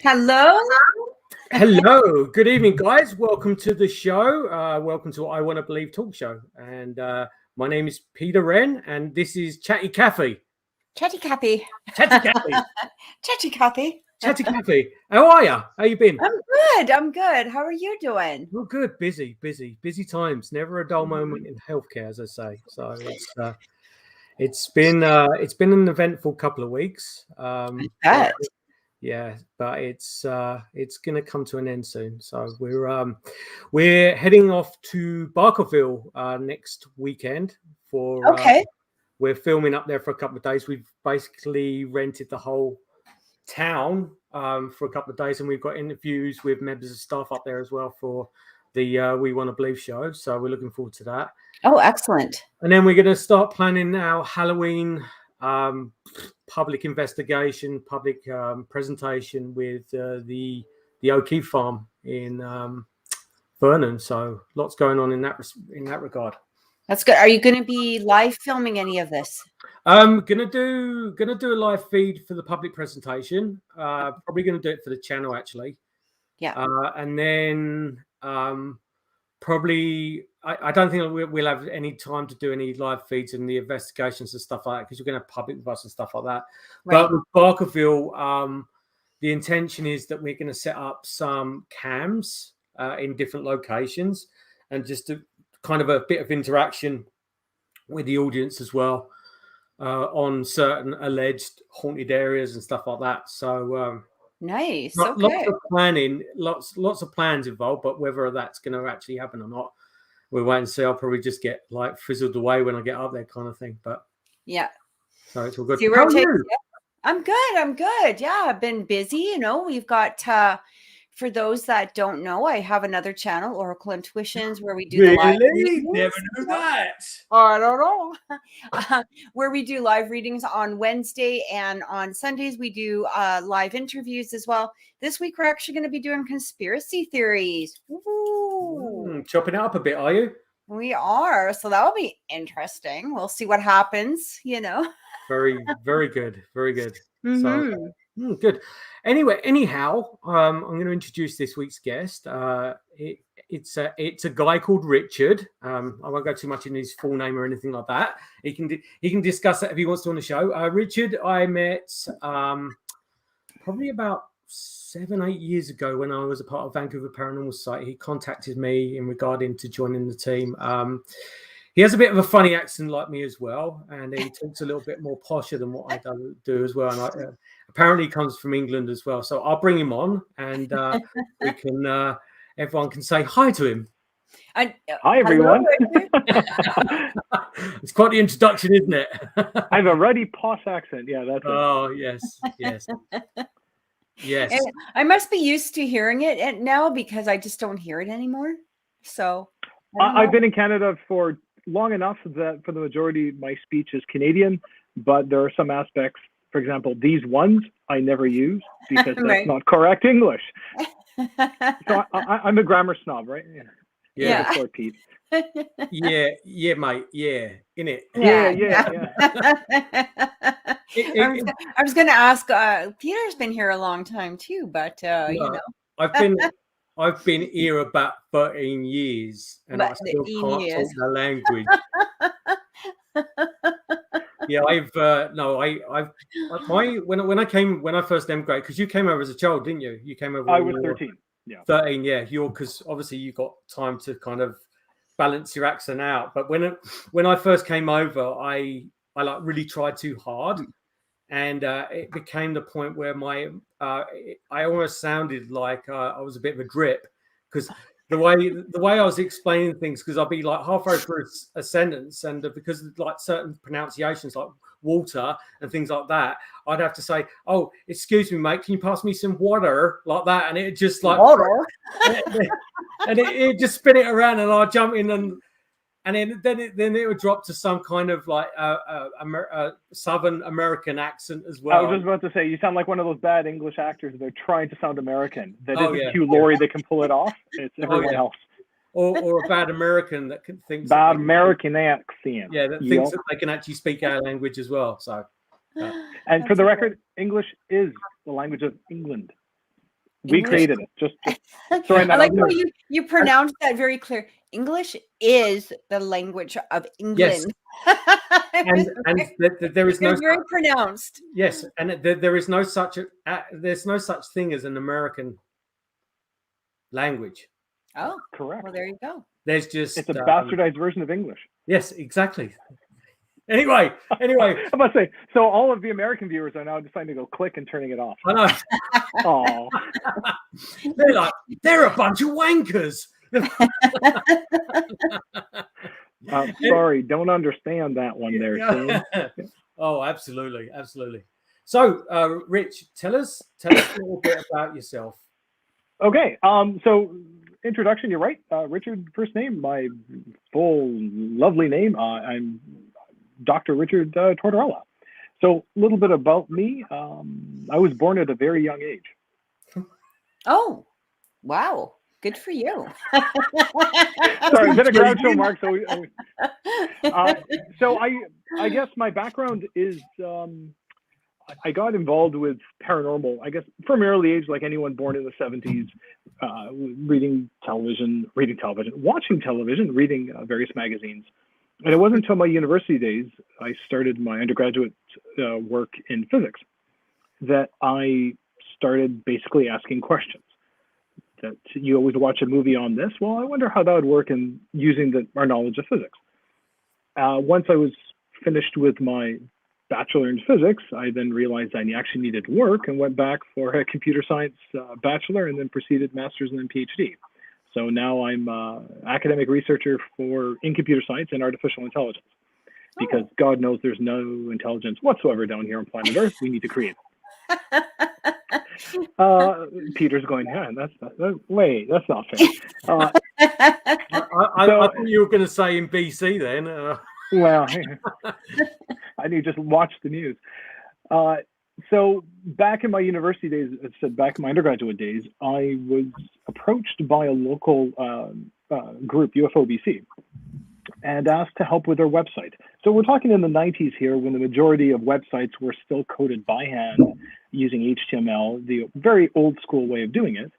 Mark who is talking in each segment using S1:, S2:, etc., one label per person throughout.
S1: Hello.
S2: Hello, good evening, guys. Welcome to the show. Welcome to I Want to Believe talk show. And my name is Peter Wren, and this is Chatty Cathy.
S1: Chatty Cathy.
S2: Chatty Cathy.
S1: Chatty Cathy.
S2: Chatty Cathy. How are you? How you been?
S1: I'm good. How are you doing?
S2: Well, good. Busy times. Never a dull moment in healthcare, as I say. So it's been an eventful couple of weeks.
S1: Good.
S2: Yeah, but it's going to come to an end soon. So we're heading off to Barkerville next weekend for.
S1: Okay.
S2: We're filming up there for a couple of days. We've basically rented the whole town for a couple of days, and we've got interviews with members of staff up there as well for the We Want to Believe show. So we're looking forward to that.
S1: Oh, excellent.
S2: And then we're going to start planning our Halloween public investigation, public presentation with the O'Keefe farm in Vernon. So lots going on in that regard.
S1: That's good. Are you going to be live filming any of this?
S2: Gonna do a live feed for the public presentation. Probably gonna do it for the channel actually.
S1: Yeah.
S2: And then probably I don't think we'll have any time to do any live feeds and the investigations and stuff like that because you're going to have public with us and stuff like that. Right. But with Barkerville, the intention is that we're going to set up some cams in different locations and just to kind of a bit of interaction with the audience as well on certain alleged haunted areas and stuff like that. So
S1: nice.
S2: Lots of planning, lots of plans involved, but whether that's going to actually happen or not, we'll wait and see. I'll probably just get like fizzled away when I get up there, kind of thing. But
S1: yeah,
S2: so it's all good.
S1: How are you? I'm good. Yeah, I've been busy. We've got. For those that don't know, I have another channel, Oracle Intuitions, where we do the live readings.
S2: Never knew that.
S1: I don't know. Where we do live readings on Wednesday and on Sundays, we do live interviews as well. This week, we're actually going to be doing conspiracy theories.
S2: Chopping it up a bit, are you?
S1: We are. So that'll be interesting. We'll see what happens,
S2: Very, very good. Very good.
S1: Mm-hmm.
S2: So, good. Anyhow, I'm going to introduce this week's guest. It's a guy called Richard. I won't go too much into his full name or anything like that. He can discuss that if he wants to on the show. Richard, I met probably about 7-8 years ago when I was a part of Vancouver Paranormal Society. He contacted me in regarding to joining the team. He has a bit of a funny accent like me as well, and he talks a little bit more posher than what I do as well. And apparently he comes from England as well. So I'll bring him on, and we can everyone can say hi to him.
S3: Hi, everyone.
S2: It's quite the introduction, isn't it?
S3: I have a ruddy posh accent. Yeah, that's it.
S2: Oh, yes. Yes.
S1: I must be used to hearing it now because I just don't hear it anymore. So
S3: I've been in Canada for long enough that for the majority my speech is Canadian, but there are some aspects, for example, these ones I never use because that's not correct English. So I'm a grammar snob, right?
S2: Yeah.
S3: Short Pete.
S2: Yeah, mate. Yeah, innit?
S3: Yeah.
S1: I was going to ask. Peter's been here a long time too, but
S2: I've been here about 13 years, and I still can't talk the language. Yeah, when I first emigrated, because you came over as a child, didn't you? You came over.
S3: I was 13. Yeah,
S2: 13. Yeah, because obviously you got time to kind of balance your accent out. But when I first came over, I like really tried too hard, and it became the point where I almost sounded like I was a bit of a drip because the way I was explaining things, because I'd be like halfway through a sentence, and because of like certain pronunciations like water and things like that, I'd have to say, "Oh, excuse me, mate, can you pass me some water?" like that, and it just like
S1: water,
S2: and it just spin it around, and I'd jump in and then it would drop to some kind of like Southern American accent as well.
S3: I was just about to say, you sound like one of those bad English actors. They're trying to sound American. That isn't Hugh Laurie that can pull it off. It's everyone else.
S2: Or a bad American that can think
S3: bad American accent.
S2: Yeah, that thinks that they can actually speak our language as well. So,
S3: and for the record, English is the language of England. We created it. Just throwing
S1: I
S3: that
S1: like
S3: out
S1: how
S3: there.
S1: you pronounce that very clear. English is the language of England.
S2: and there is no
S1: very pronounced.
S2: Yes, and there is no such there's no such thing as an American language.
S1: Oh,
S3: correct.
S1: Well, there you go.
S2: There's just
S3: it's a bastardized version of English.
S2: Yes, exactly. Anyway,
S3: I must say, so all of the American viewers are now deciding to go click and turning it off.
S2: I know.
S3: Oh,
S2: They're like, they're a bunch of wankers.
S3: sorry, don't understand that one there, Sam.
S2: Oh, absolutely. So, Rich, tell us a little bit about yourself.
S3: Okay. So introduction, you're right. Richard, first name, my full lovely name. I'm Dr. Richard Tortorella. So a little bit about me. I was born at a very young age.
S1: Oh, wow. Good for you.
S3: Sorry, a bit of Groucho Marx. So I guess my background is I got involved with paranormal, I guess, from an early age, like anyone born in the 70s, watching television, reading various magazines. And it wasn't until my university days, I started my undergraduate work in physics, that I started basically asking questions. That you always watch a movie on this. Well, I wonder how that would work in using our knowledge of physics. Once I was finished with my bachelor in physics, I then realized I actually needed work and went back for a computer science bachelor and then proceeded master's and then PhD. So now I'm an academic researcher in computer science and artificial intelligence, because God knows there's no intelligence whatsoever down here on planet Earth. We need to create it. Peter's going, yeah, that's not fair.
S2: I thought you were going to say in BC then.
S3: Well, I need to just watch the news. So back in my university days, I said back in my undergraduate days, I was approached by a local group, UFO BC, and asked to help with their website. So we're talking in the 90s here, when the majority of websites were still coded by hand using HTML, the very old school way of doing it.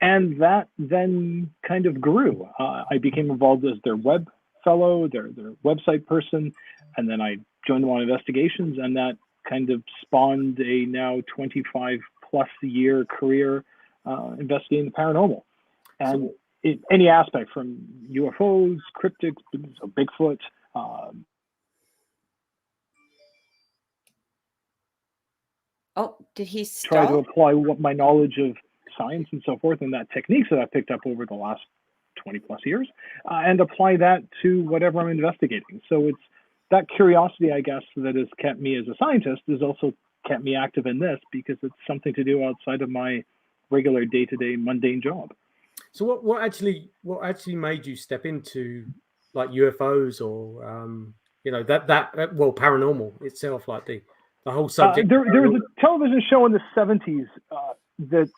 S3: And that then kind of grew. I became involved as their web fellow, their website person, and then I joined them on investigations, and that kind of spawned a now 25 plus year career investigating the paranormal. And any aspect from UFOs, cryptids, so Bigfoot.
S1: Did he stop?
S3: Try to apply my knowledge of science and so forth and that techniques that I picked up over the last 20 plus years and apply that to whatever I'm investigating. So it's that curiosity, I guess, that has kept me as a scientist has also kept me active in this, because it's something to do outside of my regular day-to-day mundane job.
S2: So what actually made you step into like UFOs or paranormal itself, like the whole subject?
S3: There was a television show in the 70s that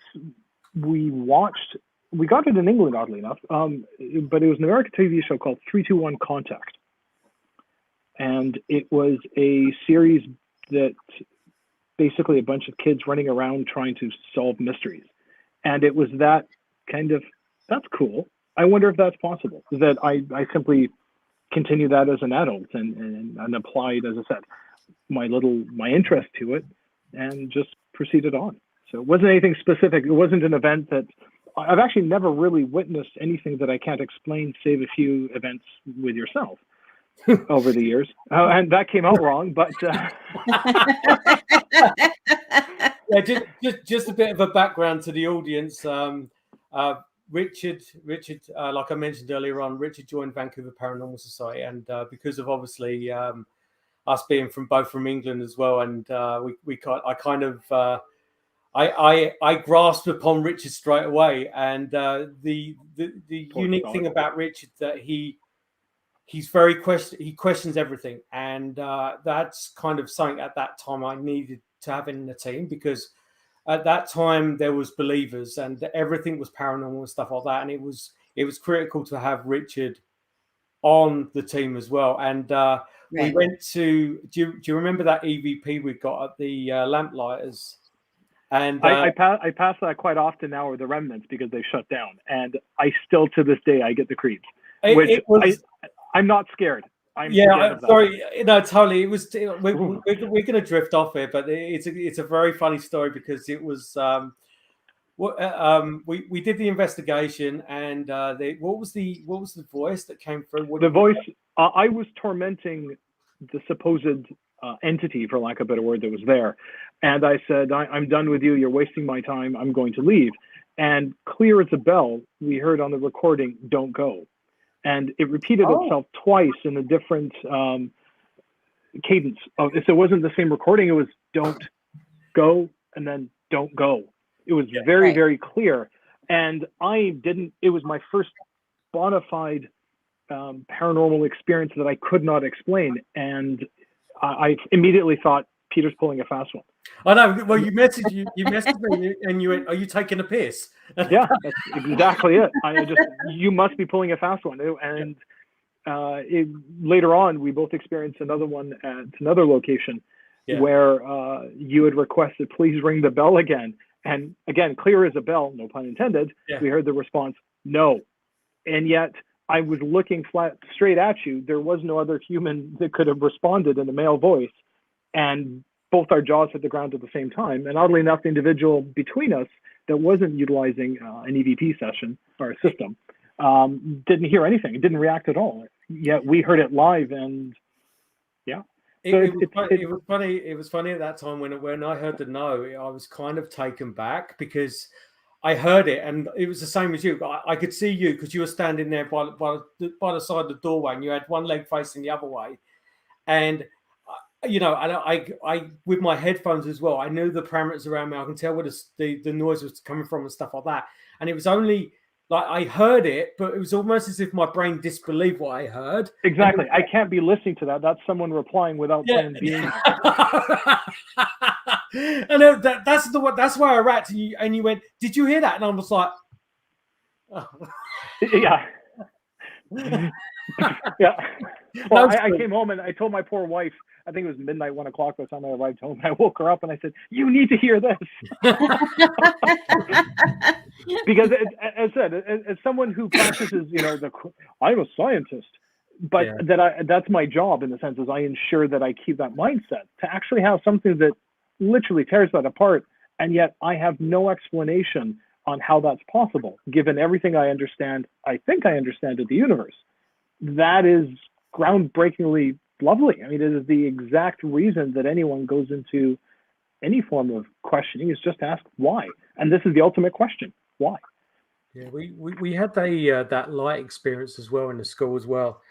S3: we watched. We got it in England, oddly enough, but it was an American TV show called 321 Contact. And it was a series that basically a bunch of kids running around trying to solve mysteries. And it was that kind of, that's cool. I wonder if that's possible. That I simply continue that as an adult and applied, as I said, my interest to it and just proceeded on. So it wasn't anything specific. It wasn't an event that I've actually never really witnessed anything that I can't explain, save a few events with yourself over the years. And that came out wrong, but
S2: yeah, just a bit of a background to the audience. Richard, like I mentioned earlier on, Richard joined Vancouver Paranormal Society, and because of obviously us being from England as well, and I grasped upon Richard straight away, and the unique thing about Richard that he questions everything, and that's kind of something at that time I needed to have in the team, because at that time there was believers and everything was paranormal and stuff like that, and it was critical to have Richard on the team as well. And
S1: Right.
S2: We went to, do you remember that EVP we got at the Lamplighters? And
S3: I pass that quite often now with the remnants because they shut down, and I still to this day I get the creeps, which I'm not scared.
S2: Sorry, no, totally. It was. We're going to drift off here, but it's a very funny story because it was. We did the investigation, and what was the voice that came through?
S3: The voice. I was tormenting the supposed entity, for lack of a better word, that was there, and I said, "I'm done with you. You're wasting my time. I'm going to leave." And clear as a bell, we heard on the recording, "Don't go." And it repeated itself twice in a different cadence. So it wasn't the same recording. It was "don't go" and then "don't go." It was very, very clear. And it was my first bona fide paranormal experience that I could not explain. And I immediately thought, Peter's pulling a fast one.
S2: I know. Well, you messaged me and you went, "Are you taking a piss?"
S3: Yeah, that's exactly it. You must be pulling a fast one. And later on, we both experienced another one at another location where you had requested, "Please ring the bell again." And again, clear as a bell, no pun intended, we heard the response, "No." And yet I was looking straight at you. There was no other human that could have responded in a male voice. And both our jaws hit the ground at the same time. And oddly enough, the individual between us that wasn't utilizing an EVP session or a system didn't hear anything. It didn't react at all. Yet we heard it live, and
S2: It was funny. It was funny at that time when I heard the no, I was kind of taken back because I heard it, and it was the same as you. I could see you because you were standing there by the side of the doorway, and you had one leg facing the other way, and and I with my headphones as well, I knew the parameters around me. I can tell where the noise was coming from and stuff like that. And it was only like I heard it, but it was almost as if my brain disbelieved what I heard.
S3: Exactly. I can't be listening to that. That's someone replying without plan being.
S2: And that's where I rapped to you, and you went, "Did you hear that?" And I was like,
S3: oh. Yeah. Yeah. Well, I came home and I told my poor wife, I think it was midnight, 1 o'clock by the time I arrived home. I woke her up and I said, "You need to hear this." Because as I said, as someone who practices, I'm a scientist, but that's my job in the sense is I ensure that I keep that mindset to actually have something that literally tears that apart. And yet I have no explanation on how that's possible, given everything I think I understand of the universe. That is groundbreakingly lovely. I mean, it is the exact reason that anyone goes into any form of questioning is just to ask why. And this is the ultimate question: why?
S2: Yeah, we had that light experience as well in the school as well.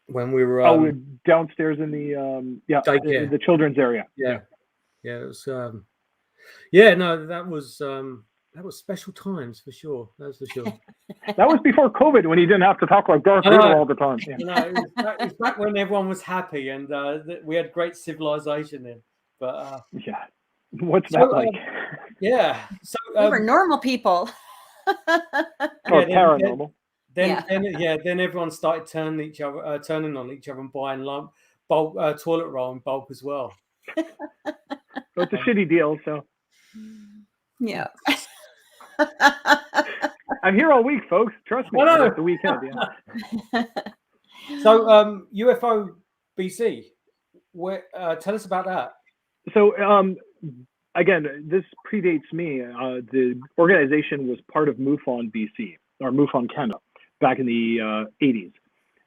S2: When we were
S3: downstairs in the children's area.
S2: Yeah, it was. That was special times for sure. That's for sure.
S3: That was before COVID, when you didn't have to talk like Darth Vader all the time.
S2: Yeah. It was back when everyone was happy and we had great civilization then. But
S3: what's that like?
S2: So
S1: we were normal people.
S3: Or paranormal.
S2: Then everyone started turning on each other and buying bulk toilet roll in bulk as well.
S3: Well, it's a shitty deal, so.
S1: Yeah.
S3: I'm here all week, folks. Trust me. It's the weekend. Yeah.
S2: So, UFO BC, tell us about that.
S3: So, again, this predates me. The organization was part of MUFON BC, or MUFON Canada, back in the 80s.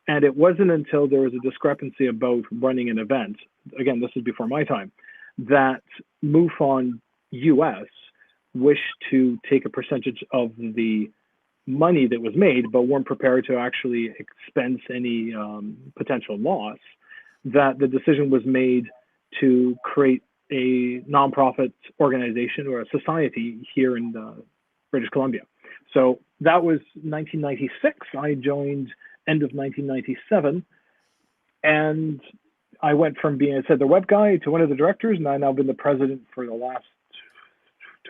S3: And it wasn't until there was a discrepancy about running an event, again, this is before my time, that MUFON US wished to take a percentage of the money that was made, but weren't prepared to actually expense any potential loss, that the decision was made to create a nonprofit organization or a society here in British Columbia. So that was 1996. I joined end of 1997. And I went from being, I said, the web guy to one of the directors, and I've now been the president for the last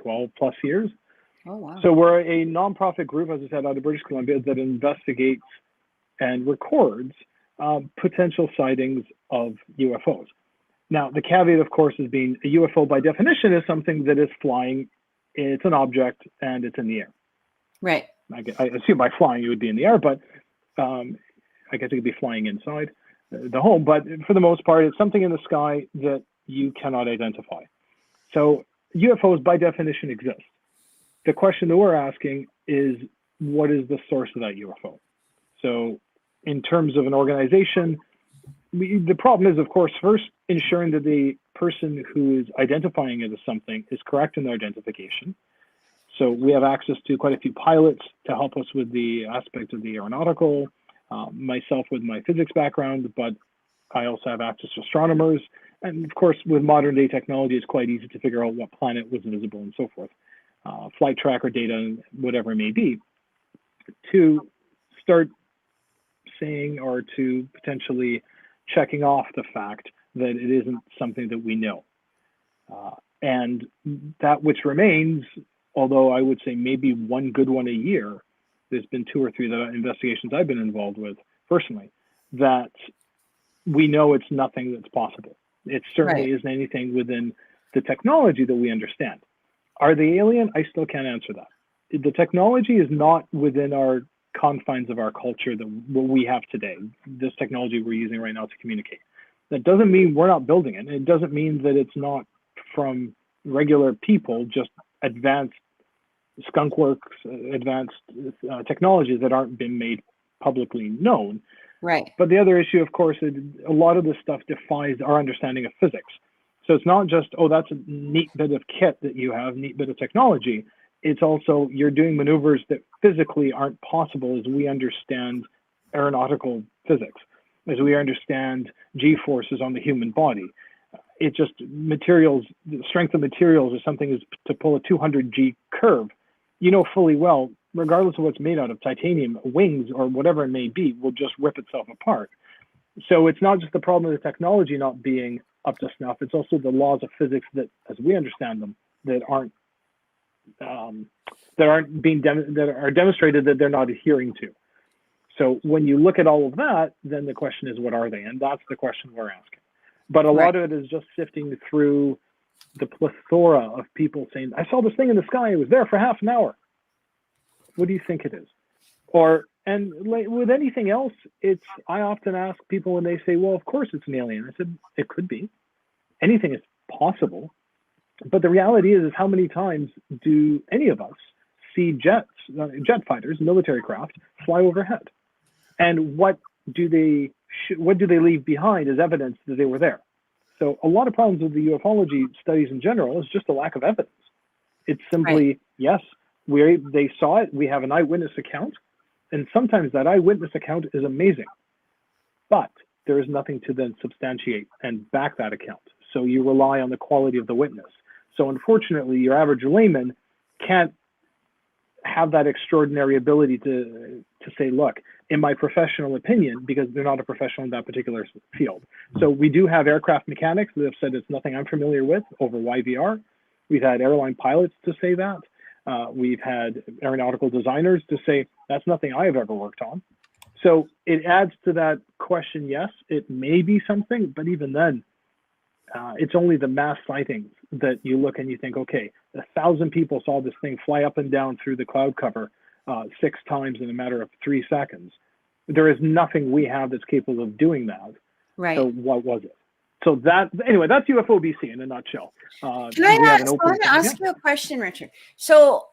S3: 12 plus years.
S1: Oh, wow.
S3: So we're a nonprofit group, as I said, out of British Columbia that investigates and records potential sightings of UFOs. Now, the caveat, of course, is being a UFO by definition is something that is flying. It's an object and it's in the air.
S1: Right.
S3: I assume by flying it would be in the air, but I guess it could be flying inside the home. But for the most part, it's something in the sky that you cannot identify. So UFOs by definition exist. The question that we're asking is, what is the source of that UFO? So in terms of an organization, the problem is, of course, first ensuring that the person who is identifying it as something is correct in their identification. So we have access to quite a few pilots to help us with the aspect of the aeronautical, myself with my physics background, but I also have access to astronomers. And of course, with modern day technology, it's quite easy to figure out what planet was visible and so forth. Flight tracker data and whatever it may be, to start saying or to potentially checking off the fact that it isn't something that we know. And that which remains, although I would say maybe one good one a year, there's been 2 or 3 investigations I've been involved with personally, that we know it's nothing that's possible. It certainly isn't anything within the technology that we understand. Are they alien? I still can't answer that. The technology is not within our confines of our culture that what we have today, this technology we're using right now to communicate. That doesn't mean we're not building it. It doesn't mean that it's not from regular people, just advanced skunk works, advanced technologies that aren't been made publicly known.
S1: Right.
S3: But the other issue, of course, is a lot of this stuff defies our understanding of physics. So it's not just, oh, that's a neat bit of kit that you have, neat bit of technology. It's also you're doing maneuvers that physically aren't possible as we understand aeronautical physics, as we understand G-forces on the human body. It just materials, the strength of materials is something is to pull a 200 G curve. You know fully well, regardless of what's made out of, titanium, wings, or whatever it may be, will just rip itself apart. So it's not just the problem of the technology not being up to snuff, it's also the laws of physics that, as we understand them, that aren't demonstrated that they're not adhering to. So when you look at all of that, then the question is, what are they? And that's the question we're asking. But a lot of it is just sifting through the plethora of people saying, I saw this thing in the sky, it was there for half an hour. What do you think it is? And with anything else, I often ask people when they say, well, of course it's an alien. I said, it could be. Anything is possible. But the reality is how many times do any of us see jet fighters, military craft, fly overhead? And what do they leave behind as evidence that they were there? So a lot of problems with the ufology studies in general is just a lack of evidence. It's simply, yes, they saw it, we have an eyewitness account, and sometimes that eyewitness account is amazing, but there is nothing to then substantiate and back that account. So you rely on the quality of the witness. So unfortunately, your average layman can't have that extraordinary ability to say, look, in my professional opinion, because they're not a professional in that particular field. So we do have aircraft mechanics that have said it's nothing I'm familiar with over YVR. We've had airline pilots to say that. We've had aeronautical designers to say, that's nothing I have ever worked on. So it adds to that question, yes, it may be something, but even then, it's only the mass sightings that you look and you think, okay, 1,000 people saw this thing fly up and down through the cloud cover 6 times in a matter of 3 seconds. There is nothing we have that's capable of doing that.
S1: Right.
S3: So what was it? So that's UFO BC in a nutshell.
S1: Can I ask you a question, Richard? So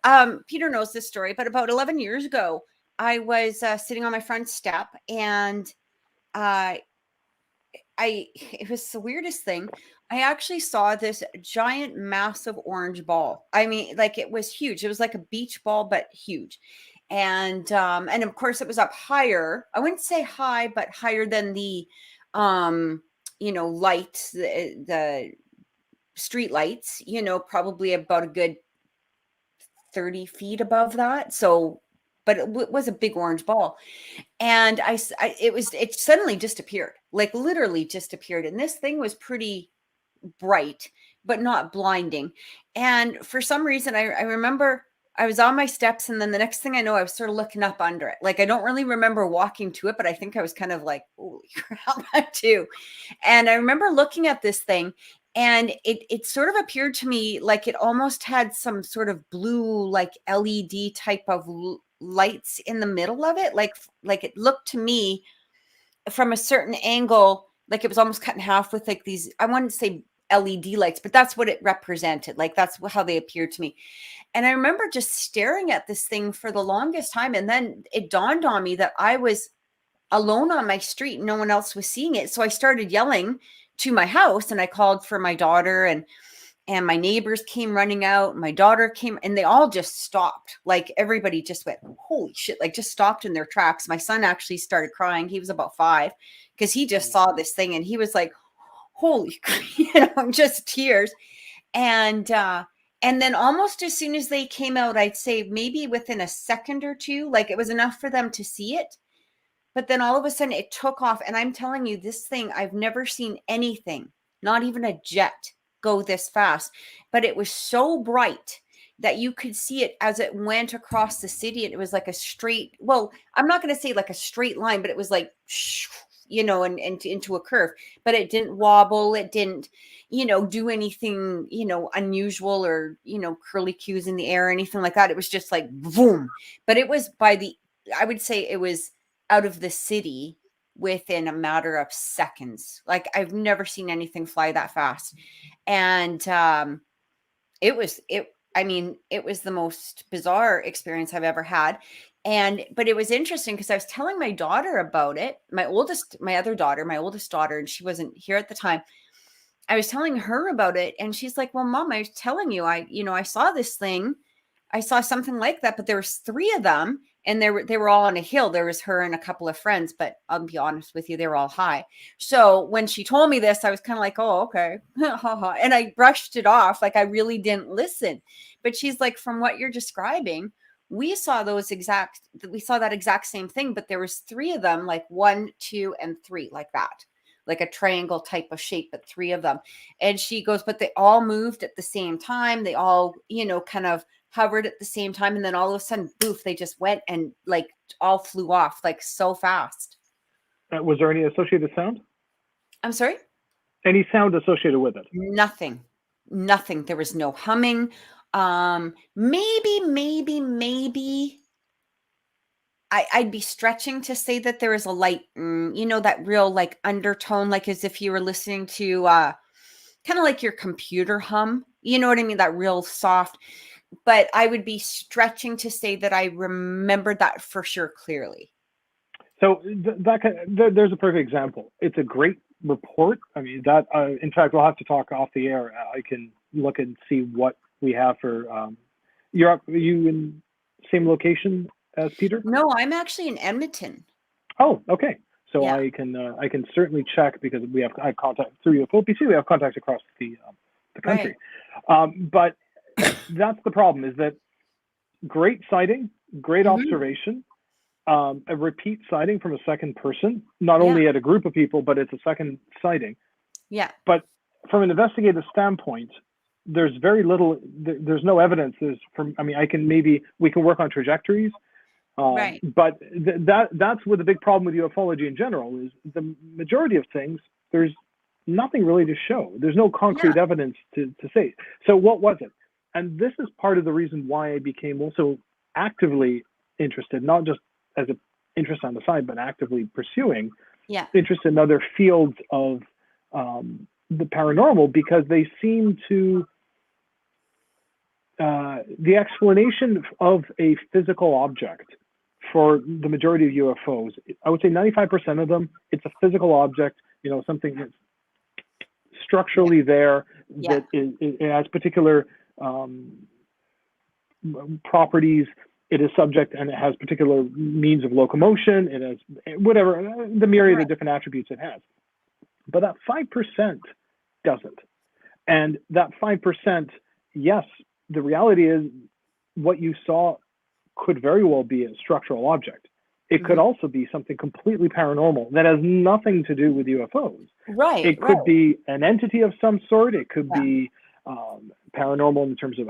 S1: Peter knows this story, but about 11 years ago, I was sitting on my front step, and it was the weirdest thing. I actually saw this giant, massive orange ball. I mean, like, it was huge. It was like a beach ball, but huge. And of course it was up higher. I wouldn't say high, but higher than the, lights, the street lights, probably about a good 30 feet above that. So, but it was a big orange ball. And it suddenly disappeared, like literally disappeared. And this thing was pretty bright, but not blinding. And for some reason, I remember I was on my steps, and then the next thing I know, I was sort of looking up under it. Like, I don't really remember walking to it, but I think I was kind of like, holy crap, too. And I remember looking at this thing, and it sort of appeared to me like it almost had some sort of blue, like LED type of lights in the middle of it. Like it looked to me from a certain angle, like it was almost cut in half with like these, I wouldn't say LED lights, but that's what it represented. Like that's how they appeared to me. And I remember just staring at this thing for the longest time. And then it dawned on me that I was alone on my street. No one else was seeing it. So I started yelling to my house, and I called for my daughter, and my neighbors came running out. My daughter came, and they all just stopped. Like everybody just went, holy shit, like just stopped in their tracks. My son actually started crying. He was about 5 because he just saw this thing, and he was like, holy, just tears. And then almost as soon as they came out, I'd say maybe within a second or two, like it was enough for them to see it. But then all of a sudden it took off. And I'm telling you, this thing, I've never seen anything, not even a jet, go this fast. But it was so bright that you could see it as it went across the city. And it was like a straight, well, I'm not going to say like a straight line, but it was like, and into a curve. But it didn't wobble. It didn't, do anything, unusual or, curly cues in the air or anything like that. It was just like boom. But it was I would say it was out of the city within a matter of seconds. Like I've never seen anything fly that fast. And it was the most bizarre experience I've ever had. But it was interesting because I was telling my daughter about it, my oldest daughter, and she wasn't here at the time. I was telling her about it, and she's like, well, Mom, I was telling you, I saw this thing. I saw something like that, but there was 3 of them, and they were all on a hill. There was her and a couple of friends, but I'll be honest with you, they were all high. So when she told me this, I was kind of like, oh, okay. And I brushed it off. Like I really didn't listen. But she's like, from what you're describing, we saw that exact same thing, but there was 3 of them, like 1, 2, and 3, like that, like a triangle type of shape, but 3 of them. And she goes, but they all moved at the same time. They all, kind of hovered at the same time. And then all of a sudden, boof, they just went and like all flew off like so fast.
S3: Was there any associated sound? I'm sorry? Any sound associated with it?
S1: Nothing. There was no humming. Maybe I'd be stretching to say that there is a light, that real like undertone, like as if you were listening to kind of like your computer hum, you know what I mean? That real soft, but I would be stretching to say that I remembered that for sure clearly.
S3: So there's a perfect example. It's a great report. I mean, that in fact, we'll have to talk off the air. I can look and see what we have for, are you in same location as Peter?
S1: No, I'm actually in Edmonton.
S3: Oh, okay. So yeah. I can certainly check because I have contact through UFOPC. We have contacts across the country. Right. But that's the problem, is that great sighting, great observation, a repeat sighting from a second person, not only at a group of people, but it's a second sighting.
S1: Yeah.
S3: But from an investigative standpoint, there's very little, there's no evidence. We can work on trajectories.
S1: Right.
S3: But that's what the big problem with ufology in general is. The majority of things, there's nothing really to show. There's no concrete evidence to say. So what was it? And this is part of the reason why I became also actively interested, not just as an interest on the side, but actively pursuing interest in other fields of the paranormal, because they seem to, the explanation of a physical object for the majority of UFOs, I would say 95% of them, it's a physical object, something that's structurally there, that it has particular properties, it is subject, and it has particular means of locomotion, it has whatever, the myriad of different attributes it has. But that 5% doesn't. And that 5%, yes, the reality is what you saw could very well be a structural object. It could also be something completely paranormal that has nothing to do with UFOs.
S1: Right.
S3: It could be an entity of some sort. It could be paranormal in terms of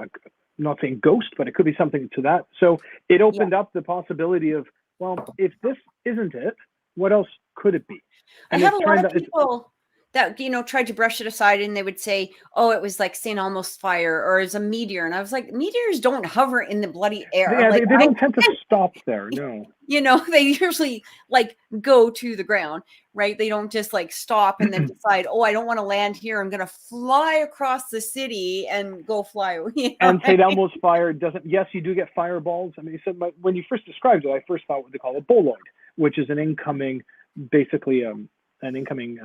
S3: not saying ghost, but it could be something to that. So it opened up the possibility of, well, if this isn't it, what else could it be? And
S1: I have a lot of people that, you know, tried to brush it aside, and they would say, oh, it was like St. Elmo's fire, or it's a meteor. And I was like, meteors don't hover in the bloody air.
S3: Yeah,
S1: like,
S3: they don't tend to stop there. No.
S1: You know, they usually like go to the ground, right? They don't just like stop and then decide, oh, I don't want to land here. I'm going to fly across the city and go fly. You know?
S3: And St. Elmo's fire doesn't, yes, you do get fireballs. I mean, you said, when you first described it, I first thought what they call a boloid, which is an incoming, basically an incoming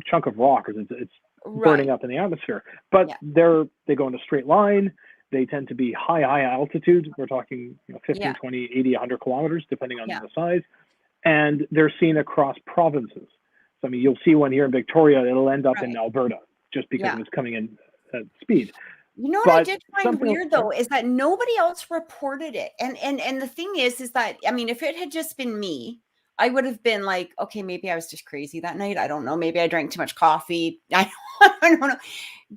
S3: chunk of rock, as it's burning up in the atmosphere. But they go in a straight line. They tend to be high altitude. We're talking 15, 20, 80, 100 kilometers, depending on the size. And they're seen across provinces. So, I mean, you'll see one here in Victoria. It'll end up in Alberta just because it's coming in at speed.
S1: You know what I did find weird, though, is that nobody else reported it. And the thing is that, I mean, if it had just been me, I would have been like, okay, maybe I was just crazy that night. I don't know. Maybe I drank too much coffee. I don't know.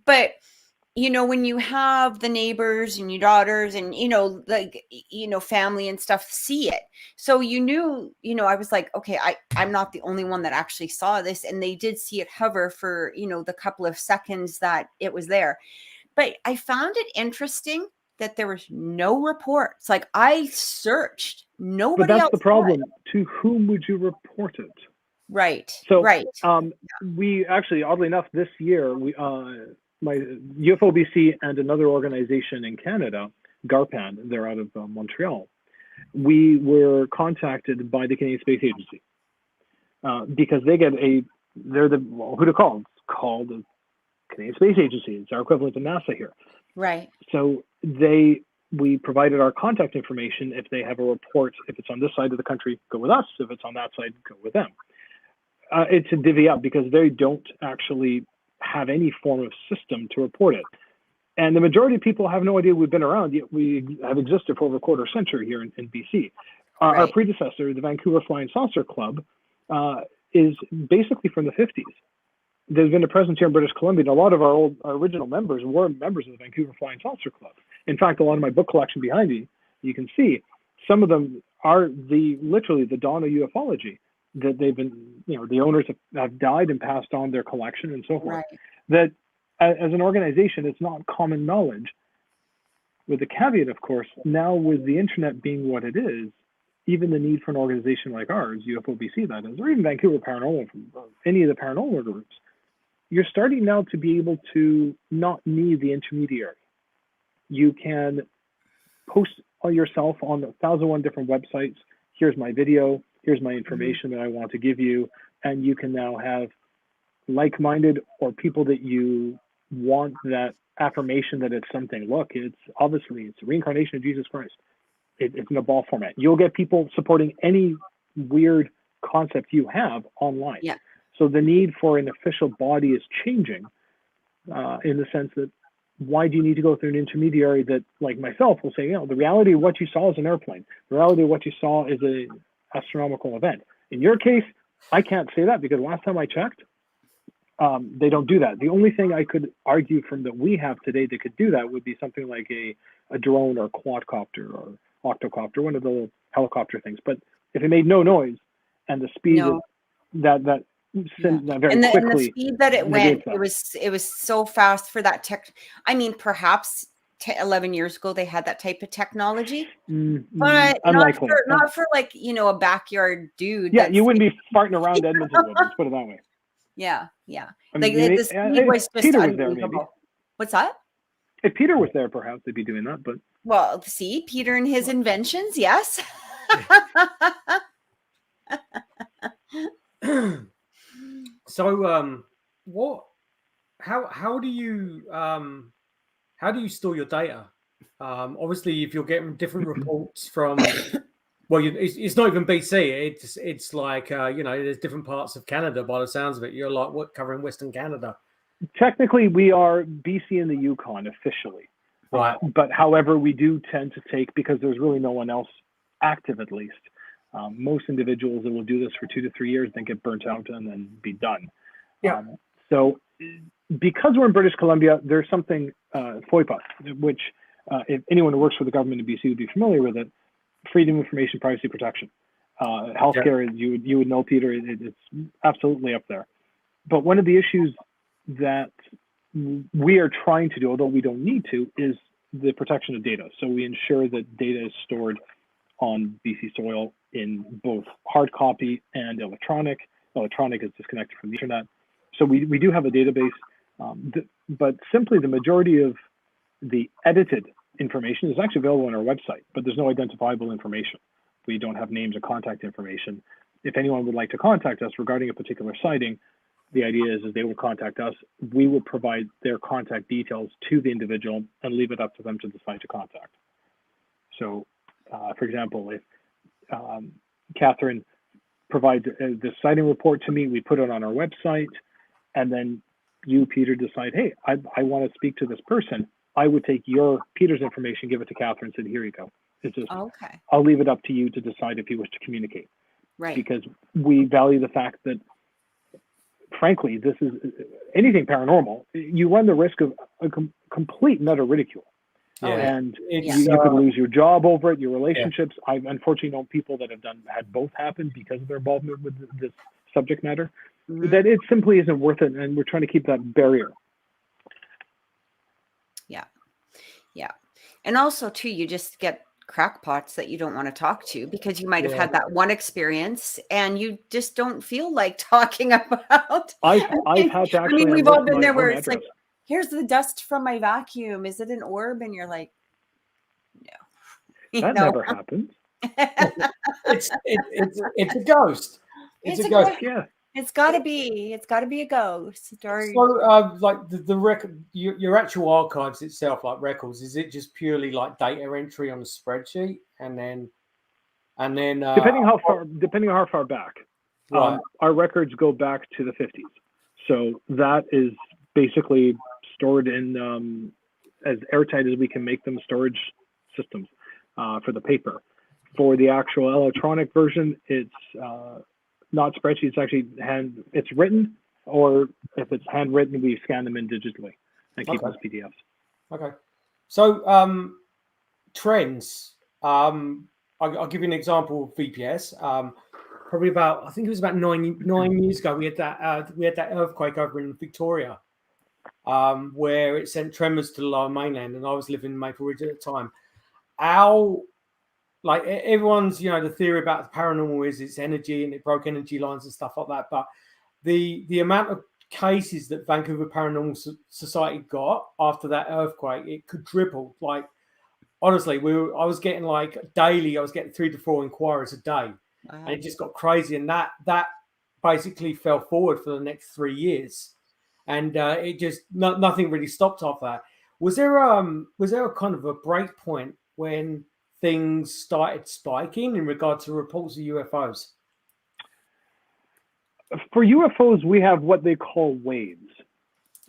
S1: But, you know, when you have the neighbors and your daughters and, you know, like, you know, family and stuff see it. So you knew, you know, I was like, okay, I'm not the only one that actually saw this. And they did see it hover for, you know, the couple of seconds that it was there. But I found it interesting that there was no reports. Like, I searced, nobody else.
S3: But that's the problem. To whom would you report it?
S1: Right.
S3: So, we actually, oddly enough, this year, my UFOBC and another organization in Canada, GARPAN, they're out of Montreal, we were contacted by the Canadian Space Agency because they get they're the, who to call? It's called the Canadian Space Agency. It's our equivalent to NASA here. Right. So we provided our contact information. If they have a report, if it's on this side of the country, go with us. If it's on that side, go with them. It's a divvy up because they don't actually have any form of system to report it. And the majority of people have no idea we've been around, yet we have existed for over a quarter century here in BC. Our predecessor, the Vancouver Flying Saucer Club, is basically from the 50s. There's been a presence here in British Columbia, and a lot of our original members were members of the Vancouver Flying Saucer Club. In fact, a lot of my book collection behind me, you can see, some of them are literally the dawn of ufology, that they've been, you know, the owners have died and passed on their collection and so forth. Right. That as an organization, it's not common knowledge. With the caveat, of course, now with the internet being what it is, even the need for an organization like ours, UFOBC that is, or even Vancouver Paranormal, any of the paranormal groups, you're starting now to be able to not need the intermediary. You can post yourself on 1,001 different websites. Here's my video. Here's my information that I want to give you. And you can now have like-minded or people that you want that affirmation that it's something. Look, it's obviously, it's a reincarnation of Jesus Christ. It's in a ball format. You'll get people supporting any weird concept you have online. Yeah. So the need for an official body is changing in the sense that, why do you need to go through an intermediary that, like myself, will say, you know, the reality of what you saw is an airplane. The reality of what you saw is an astronomical event. In your case, I can't say that because last time I checked, they don't do that. The only thing I could argue from that we have today that could do that would be something like a drone or quadcopter or octocopter, one of the little helicopter things. But if it made no noise and the speed that very quickly,
S1: and the speed that it went, it was so fast for that tech. I mean, perhaps 11 years ago they had that type of technology, but not for like, you know, a backyard dude.
S3: Yeah, you wouldn't be farting around Edmonton. Let's put it that way.
S1: Yeah. I
S3: mean,
S1: like the speed was just
S3: Peter was there, maybe.
S1: What's that?
S3: If Peter was there, perhaps they'd be doing that. But
S1: well, see, Peter and his inventions, yes.
S2: So, how do you store your data? Obviously, if you're getting different reports from, well, it's not even BC. It's like you know, there's different parts of Canada. By the sounds of it, you're like covering Western Canada.
S3: Technically, we are BC and the Yukon officially,
S2: right?
S3: But however, we do tend to take, because there's really no one else active, at least. Most individuals that will do this for 2 to 3 years, then get burnt out and then be done.
S2: Yeah.
S3: So because we're in British Columbia, there's something FOIPA, which if anyone who works for the government in BC would be familiar with it, freedom of information, privacy protection. Healthcare, you would know, Peter, it's absolutely up there. But one of the issues that we are trying to do, although we don't need to, is the protection of data. So we ensure that data is stored on BC soil in both hard copy and electronic. Electronic is disconnected from the internet. So we do have a database, but simply the majority of the edited information is actually available on our website, but there's no identifiable information. We don't have names or contact information. If anyone would like to contact us regarding a particular sighting, the idea is they would contact us. We would provide their contact details to the individual and leave it up to them to decide to contact. So, for example, if Cathryn provides the sighting report to me, we put it on our website, and then you, Peter, decide, hey, I want to speak to this person. I would take Peter's information, give it to Cathryn, and say, here you go. It's just,
S1: Okay.
S3: I'll leave it up to you to decide if you wish to communicate.
S1: Right.
S3: Because we value the fact that, frankly, this is anything paranormal. You run the risk of a complete and utter ridicule.
S2: Yeah.
S3: And
S2: It's,
S3: you could lose your job over it, your relationships. Yeah. I've unfortunately known people that have had both happen because of their involvement with this subject matter, that it simply isn't worth it. And we're trying to keep that barrier.
S1: Yeah. Yeah. And also, too, you just get crackpots that you don't want to talk to because you might have had that one experience and you just don't feel like talking about.
S3: I've had to actually.
S1: I mean, we've all been there where it's like, here's the dust from my vacuum. Is it an orb? And you're like, no.
S3: That never happens.
S2: It's a ghost. It's a ghost.
S3: Yeah.
S1: It's got to be a ghost. Or...
S2: So, like the record, your actual archives itself, like records, is it just purely like data entry on a spreadsheet, and then depending how far back,
S3: right. Our records go back to the 50s. So that is basically stored in as airtight as we can make them storage systems for the paper. For the actual electronic version, it's not spreadsheets, it's actually it's written, or if it's handwritten, we scan them in digitally and keep them as PDFs. Okay.
S2: So trends. I'll give you an example of VPS. Probably I think it was about nine years ago, we had that earthquake over in Victoria, where it sent tremors to the lower mainland, and I was living in Maple Ridge at the time. Like everyone's, the theory about the paranormal is it's energy and it broke energy lines and stuff like that. But the amount of cases that Vancouver Paranormal Society got after that earthquake, it quadrupled. Like, honestly, I was getting like daily, I was getting 3 to 4 inquiries a day. Wow. And it just got crazy. And that basically fell forward for the next 3 years. And it just, nothing really stopped after that. Was there a kind of a break point when things started spiking in regard to reports of UFOs?
S3: For UFOs, we have what they call waves.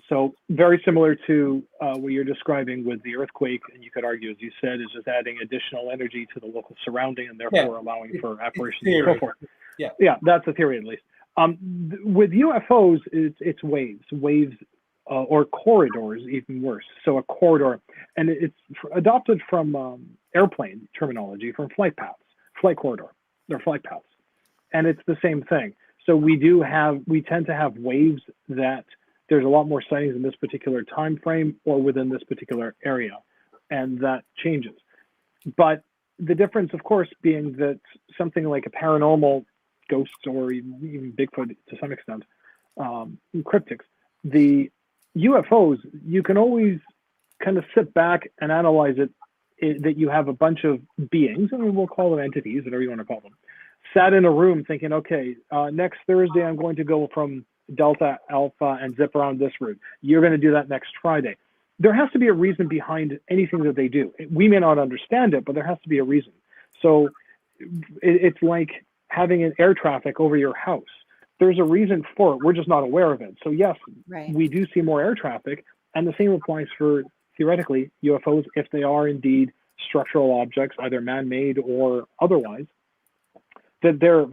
S3: So very similar to what you're describing with the earthquake, and you could argue, as you said, is just adding additional energy to the local surrounding and therefore allowing for apparitions and so forth. Yeah, that's a theory at least. With UFOs, it's waves or corridors, even worse. So a corridor, and it's adopted from airplane terminology, from flight corridor, or flight paths, and it's the same thing. So we tend to have waves that there's a lot more sightings in this particular time frame or within this particular area, and that changes. But the difference, of course, being that something like a paranormal, ghosts, or even Bigfoot to some extent, cryptics, the UFOs, you can always kind of sit back and analyze it, that you have a bunch of beings, and we'll call them entities, whatever you want to call them, sat in a room thinking, okay, next Thursday I'm going to go from Delta, Alpha, and zip around this route. You're going to do that next Friday. There has to be a reason behind anything that they do. We may not understand it, but there has to be a reason. So it's like having an air traffic over your house. There's a reason for it. We're just not aware of it. So yes, we do see more air traffic, and the same applies for, theoretically, UFOs, if they are indeed structural objects, either man-made or otherwise, that their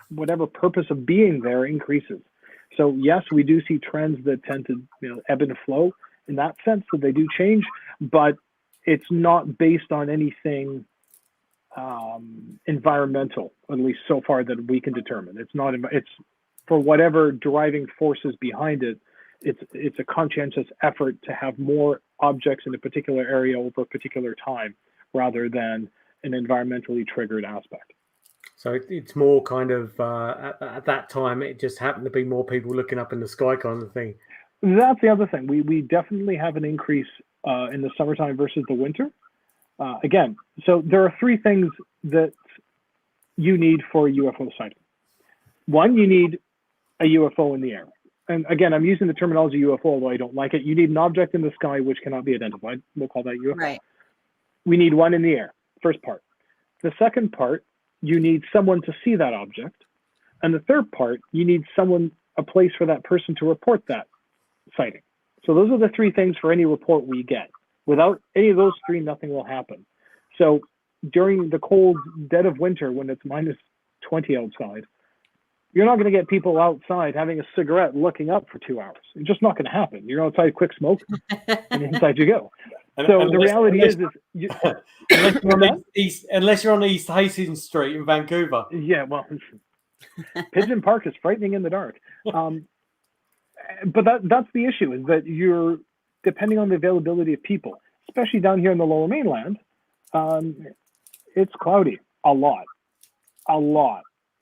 S3: whatever purpose of being there increases. So yes, we do see trends that tend to ebb and flow in that sense, that they do change, but it's not based on anything environmental, at least so far that we can determine. It's not. It's for whatever driving forces behind it. It's a conscientious effort to have more objects in a particular area over a particular time, rather than an environmentally triggered aspect.
S2: So it's more kind of at that time, it just happened to be more people looking up in the sky kind of thing.
S3: That's the other thing. We definitely have an increase in the summertime versus the winter. Again, so there are three things that you need for a UFO sighting. One, you need a UFO in the air. And again, I'm using the terminology UFO, although I don't like it. You need an object in the sky which cannot be identified. We'll call that UFO.
S1: Right.
S3: We need one in the air, first part. The second part, you need someone to see that object. And the third part, you need a place for that person to report that sighting. So those are the three things for any report we get. Without any of those three, nothing will happen. So during the cold dead of winter, when it's minus 20 outside, you're not going to get people outside having a cigarette looking up for 2 hours. It's just not going to happen. You're outside, quick smoke, and inside you go. So the reality is
S2: unless you're on East Hastings Street in Vancouver.
S3: Yeah, well, Pigeon Park is frightening in the dark. But that's the issue, is that you're depending on the availability of people, especially down here in the Lower Mainland. It's cloudy a lot.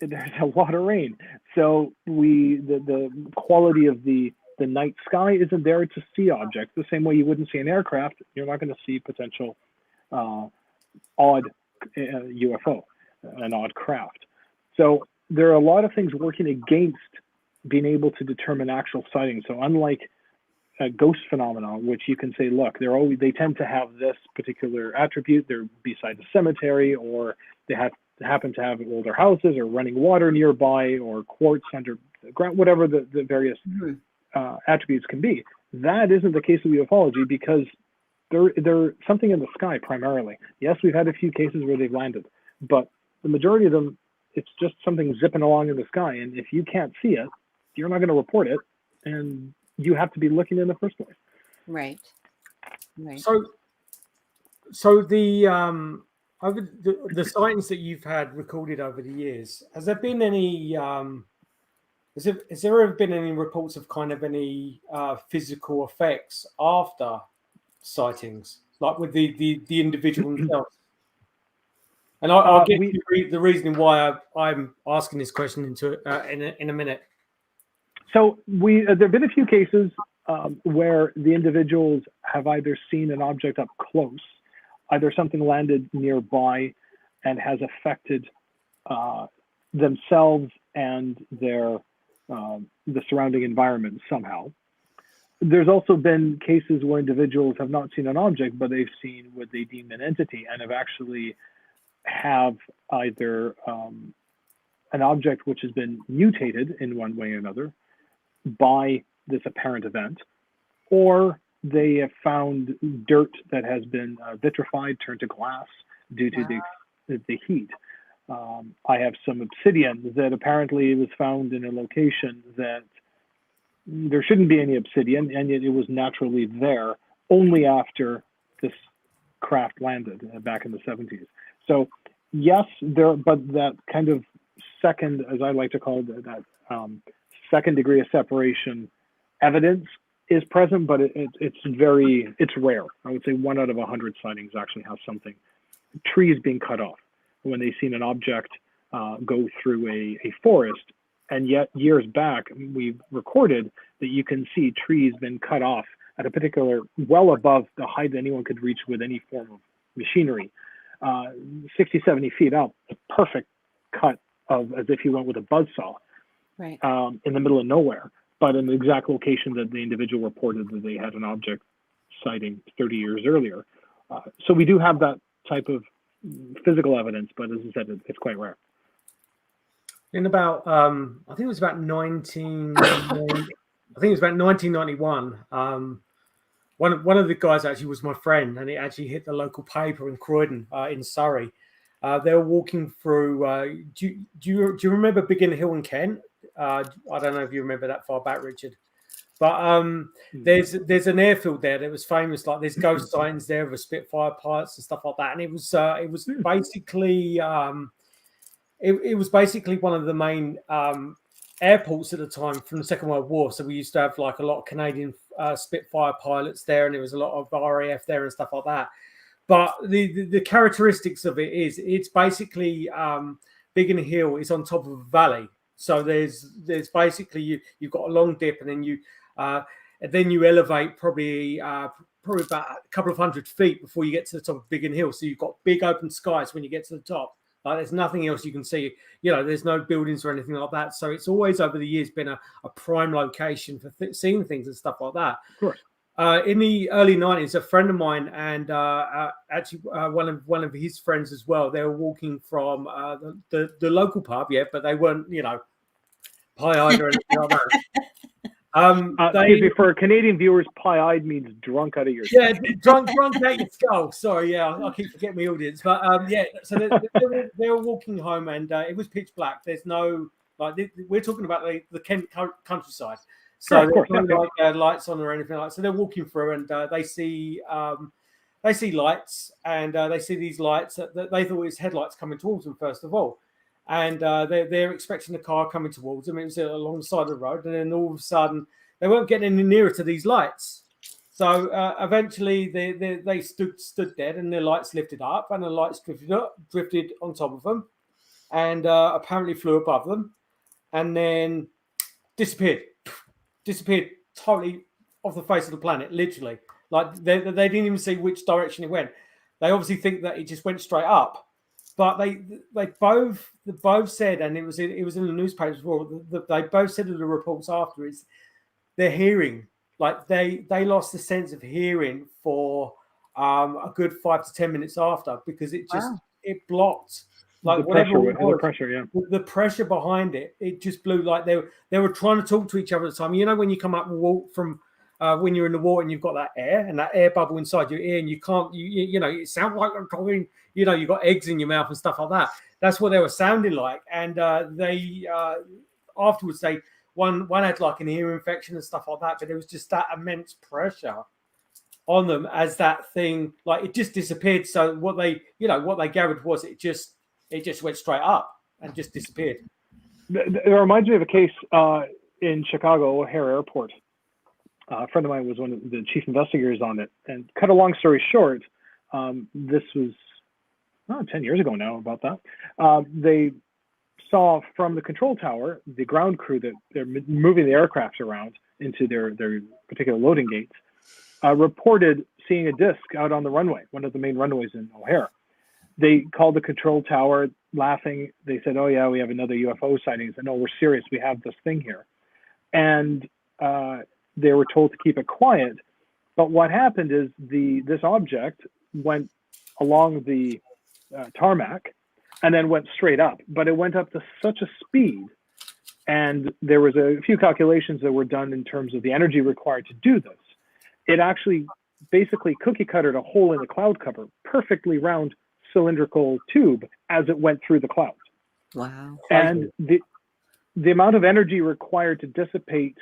S3: There's a lot of rain, so the quality of the night sky isn't there to see objects the same way you wouldn't see an aircraft. You're not going to see potential odd UFO, an odd craft. So there are a lot of things working against being able to determine actual sightings. So unlike a ghost phenomenon, which you can say, look, they tend to have this particular attribute. They're beside a cemetery, or they happen to have older houses, or running water nearby, or quartz under the ground, whatever the various attributes can be. That isn't the case with ufology, because they're something in the sky primarily. Yes, we've had a few cases where they've landed, but the majority of them, it's just something zipping along in the sky. And if you can't see it, you're not going to report it, and you have to be looking in the first place. Right.
S2: So the over the sightings that you've had recorded over the years, has there been any? Has there ever been any reports of kind of any physical effects after sightings, like with the individual themselves? And I'll get the reasoning why I'm asking this question in a minute.
S3: So there've been a few cases where the individuals have either seen an object up close, either something landed nearby and has affected themselves and the surrounding environment somehow. There's also been cases where individuals have not seen an object, but they've seen what they deem an entity, and have actually have either an object which has been mutated in one way or another by this apparent event, or they have found dirt that has been vitrified, turned to glass due to the heat. I have some obsidian that apparently was found in a location that there shouldn't be any obsidian, and yet it was naturally there only after this craft landed back in the 70s. So yes, but that kind of second, as I like to call it, that second degree of separation evidence is present, but it's rare. I would say 1 out of 100 sightings actually have something. Trees being cut off when they've seen an object go through a forest, and yet years back we've recorded that you can see trees been cut off at a particular, well above the height that anyone could reach with any form of machinery, 60, 70 feet up, a perfect cut of as if you went with a buzzsaw, right, in the middle of nowhere, but in the exact location that the individual reported that they had an object sighting 30 years earlier. So we do have that type of physical evidence, but as I said, it's quite rare.
S2: In about, I think it was about 1991. One of the guys actually was my friend, and it actually hit the local paper in Croydon, in Surrey. They were walking through. Do you remember Biggin Hill in Kent? I don't know if you remember that far back, Richard. But there's an airfield there that was famous. Like there's ghost sightings there of a Spitfire pilots and stuff like that. And it was basically it was basically one of the main airports at the time from the Second World War. So we used to have like a lot of Canadian Spitfire pilots there, and there was a lot of RAF there and stuff like that. But the characteristics of it is it's basically Biggin Hill is on top of a valley. So there's basically you've got a long dip, and then you elevate probably about a couple of 100 feet before you get to the top of Biggin Hill. So you've got big open skies when you get to the top. Like there's nothing else you can see. There's no buildings or anything like that. So it's always over the years been a prime location for seeing things and stuff like that.
S3: Of course.
S2: In the early 90s, a friend of mine and actually one of his friends as well, they were walking from the local pub, but they weren't, pie-eyed or anything like that.
S3: Excuse me, for Canadian viewers, pie-eyed means drunk out of your
S2: skull. drunk out your skull. Sorry, I keep forgetting my audience. But so they were walking home, and it was pitch black. There's no, we're talking about the Kent countryside. So there's no lights on or anything like that. So they're walking through, and they see lights, and they see these lights that they thought it was headlights coming towards them first of all, and they're expecting the car coming towards them. It was along the side of the road, and then all of a sudden they weren't getting any nearer to these lights. So eventually they stood dead, and the lights lifted up, and the lights drifted on top of them, and apparently flew above them, and then disappeared totally off the face of the planet, literally. Like they didn't even see which direction it went. They obviously think that it just went straight up, but they both said, and it was in the newspapers as well. They both said in the reports afterwards, their hearing, like they lost the sense of hearing for a good 5 to 10 minutes after, because it just it blocked. Like the pressure behind it just blew. Like they were trying to talk to each other at the time. When you come up and walk from when you're in the water and you've got that air and that air bubble inside your ear, and you can't it sounds like I'm talking. You've got eggs in your mouth and stuff like that. That's what they were sounding like. And they afterwards one had like an ear infection and stuff like that. But there was just that immense pressure on them as that thing, like it just disappeared. So what they gathered was it just went straight up and just disappeared.
S3: It reminds me of a case in Chicago, O'Hare Airport. A friend of mine was one of the chief investigators on it. And cut a long story short, this was 10 years ago now about that. They saw from the control tower, the ground crew that they're moving the aircraft around into their particular loading gates, reported seeing a disc out on the runway, one of the main runways in O'Hare. They called the control tower laughing. They said, "Oh yeah, we have another UFO sighting." I said, "No, we're serious. We have this thing here." And they were told to keep it quiet. But what happened is this object went along the tarmac and then went straight up. But it went up to such a speed, and there was a few calculations that were done in terms of the energy required to do this. It actually basically cookie cuttered a hole in the cloud cover, perfectly round cylindrical tube as it went through the clouds.
S1: Wow.
S3: And the amount of energy required to dissipate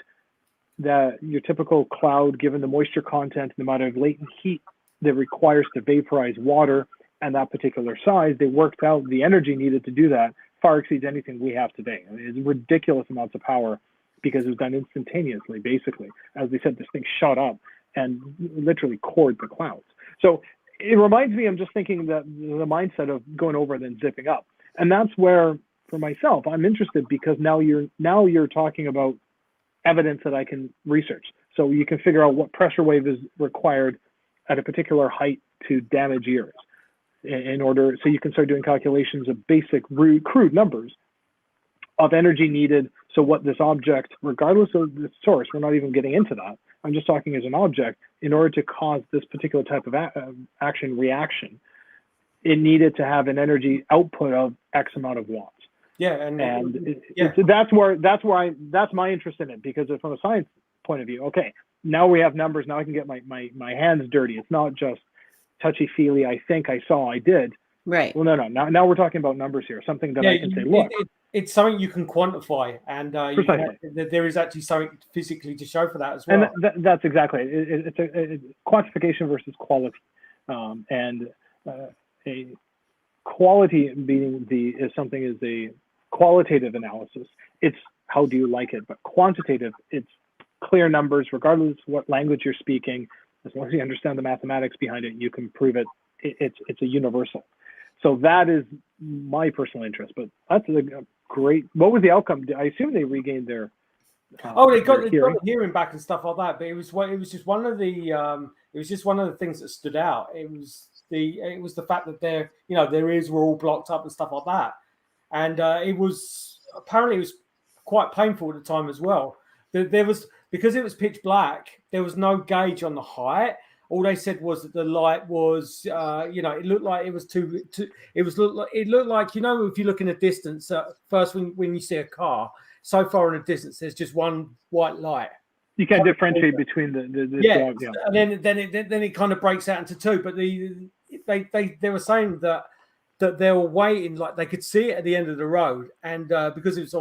S3: your typical cloud, given the moisture content and the amount of latent heat that requires to vaporize water and that particular size, they worked out the energy needed to do that far exceeds anything we have today. I mean, it's ridiculous amounts of power because it was done instantaneously, basically. As they said, this thing shot up and literally cored the clouds. So it reminds me, I'm just thinking that the mindset of going over and then zipping up. And that's where, for myself, I'm interested, because now you're talking about evidence that I can research. So you can figure out what pressure wave is required at a particular height to damage ears in order, so you can start doing calculations of basic crude numbers of energy needed. So what this object, regardless of the source, we're not even getting into that. I'm just talking as an object, in order to cause this particular type of action reaction, it needed to have an energy output of X amount of watts.
S2: Yeah,
S3: that's my interest in it, because from a science point of view, okay, now we have numbers. Now I can get my hands dirty. It's not just touchy-feely, I think, I saw, I did.
S1: Right.
S3: Well, no. Now we're talking about numbers here. Something that I can say, look.
S2: It's something you can quantify, and there is actually something physically to show for that as well.
S3: And that's exactly it. It's a quantification versus quality, and a quality being is a qualitative analysis. It's how do you like it, but quantitative, it's clear numbers, regardless of what language you're speaking. As long as you understand the mathematics behind it, you can prove it. It's a universal. So that is my personal interest. But that's a great. What was the outcome? I assume they regained their.
S2: They got the hearing back and stuff like that. But it was just one of the things that stood out. It was the fact that their ears were all blocked up and stuff like that, and it was quite painful at the time as well. There was, because it was pitch black, there was no gauge on the height. All they said was that the light was, it looked like it was it looked like, if you look in the distance, first when you see a car, so far in the distance, there's just one white light.
S3: You can't differentiate between the
S2: yeah. And then it kind of breaks out into two. But they were saying that they were waiting, like they could see it at the end of the road, and because it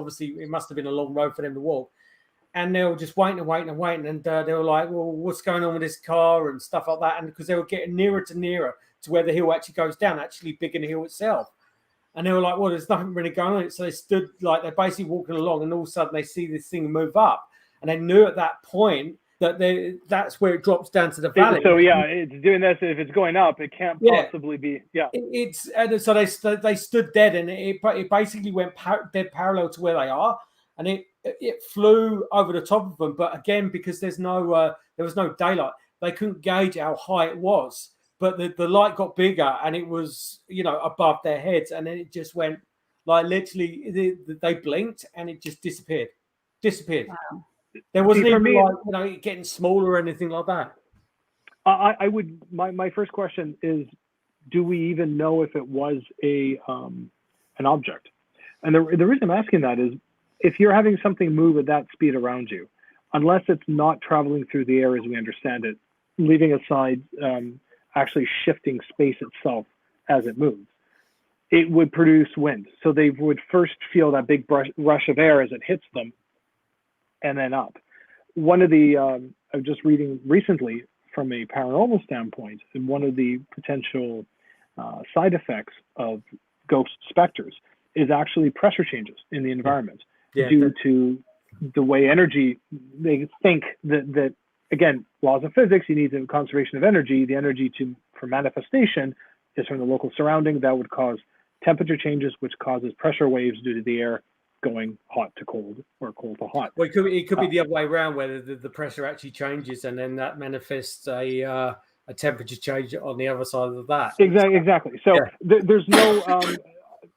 S2: must have been a long road for them to walk. And they were just waiting, and they were like, "Well, what's going on with this car?" and stuff like that. And because they were getting nearer to where the hill actually goes down, actually big in the hill itself. And they were like, "Well, there's nothing really going on." So they stood, like they're basically walking along, and all of a sudden they see this thing move up, and they knew at that point that that's where it drops down to the valley.
S3: So it's doing this. If it's going up, it can't possibly be. Yeah,
S2: So they stood dead, and it basically went dead parallel to where they are, and it flew over the top of them. But again, because there was no daylight, they couldn't gauge how high it was. But the light got bigger, and it was above their heads, and then it just went like literally they blinked, and it just disappeared. Wow. There wasn't even getting smaller or anything like that.
S3: I would. My first question is, do we even know if it was an object? And the reason I'm asking that is, if you're having something move at that speed around you, unless it's not traveling through the air as we understand it, leaving aside actually shifting space itself as it moves, it would produce wind. So they would first feel that big rush of air as it hits them, and then up. One of the, I'm just reading recently from a paranormal standpoint, and one of the potential side effects of ghost specters is actually pressure changes in the environment due to the way energy, they think that again, laws of physics, you need the conservation of energy. The energy for manifestation is from the local surrounding. That would cause temperature changes, which causes pressure waves due to the air going hot to cold or cold to hot.
S2: Well, it could be the other way around, where the pressure actually changes, and then that manifests a temperature change on the other side of that.
S3: Exactly. So there's no.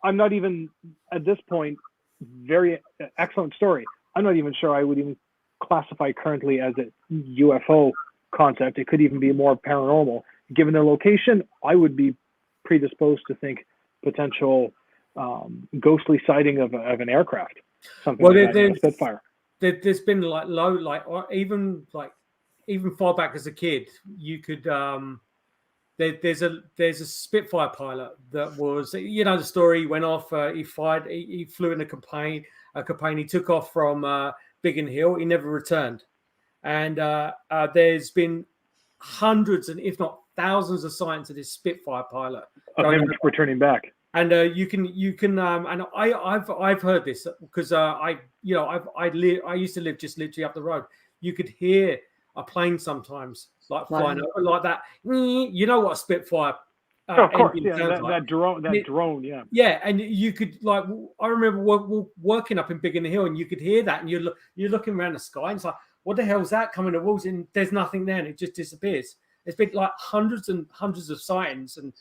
S3: I'm not even at this point. Very excellent story. I'm not even sure I would even classify currently as a UFO concept. It could even be more paranormal. Given their location, I would be predisposed to think potential ghostly sighting of an aircraft. Something like that, Spitfire.
S2: There's been even far back as a kid, you could there's a Spitfire pilot that was, the story, went off, he flew in a campaign, he took off from Biggin Hill, he never returned. And there's been hundreds and if not thousands of sightings of this Spitfire pilot
S3: of him returning back.
S2: And you can and I've heard this because I used to live just literally up the road. You could hear a plane sometimes flying over like that. You know what a Spitfire?
S3: Of course, that drone, yeah.
S2: Yeah, and you could I remember working up in Biggin Hill, and you could hear that, and you're looking around the sky, and it's like, what the hell is that coming to walls? And there's nothing there, and it just disappears. There's been hundreds and hundreds of sightings and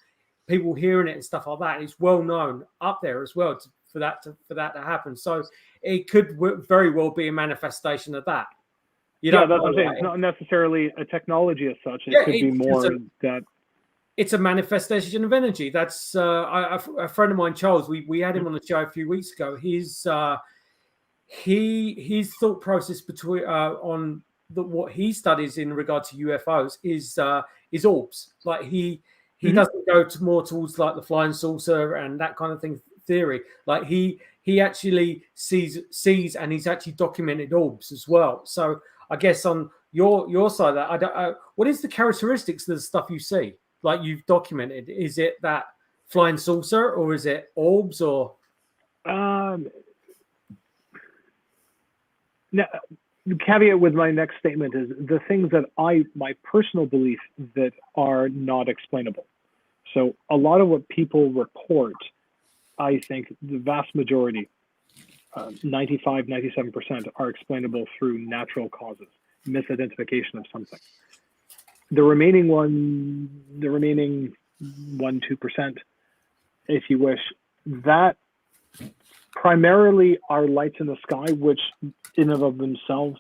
S2: people hearing it and stuff like that. And it's well known up there as well for that to happen. So it could very well be a manifestation of that.
S3: That's what I'm saying. It's not necessarily a technology as such. It could be more that.
S2: It's a manifestation of energy. That's a friend of mine, Charles. We had him on the show a few weeks ago. His thought process between what he studies in regard to UFOs is orbs. Like he he doesn't go more towards like the flying saucer and that kind of thing theory. Like he actually sees and he's actually documented orbs as well. So I guess on your side of that, what is the characteristics of the stuff you see? Like you've documented, is it that flying saucer or is it orbs or?
S3: Now, the caveat with my next statement is the things that my personal belief that are not explainable. So a lot of what people report, I think the vast majority, 95, 97% are explainable through natural causes, misidentification of something. The remaining 1-2%, if you wish, that primarily are lights in the sky, which in and of themselves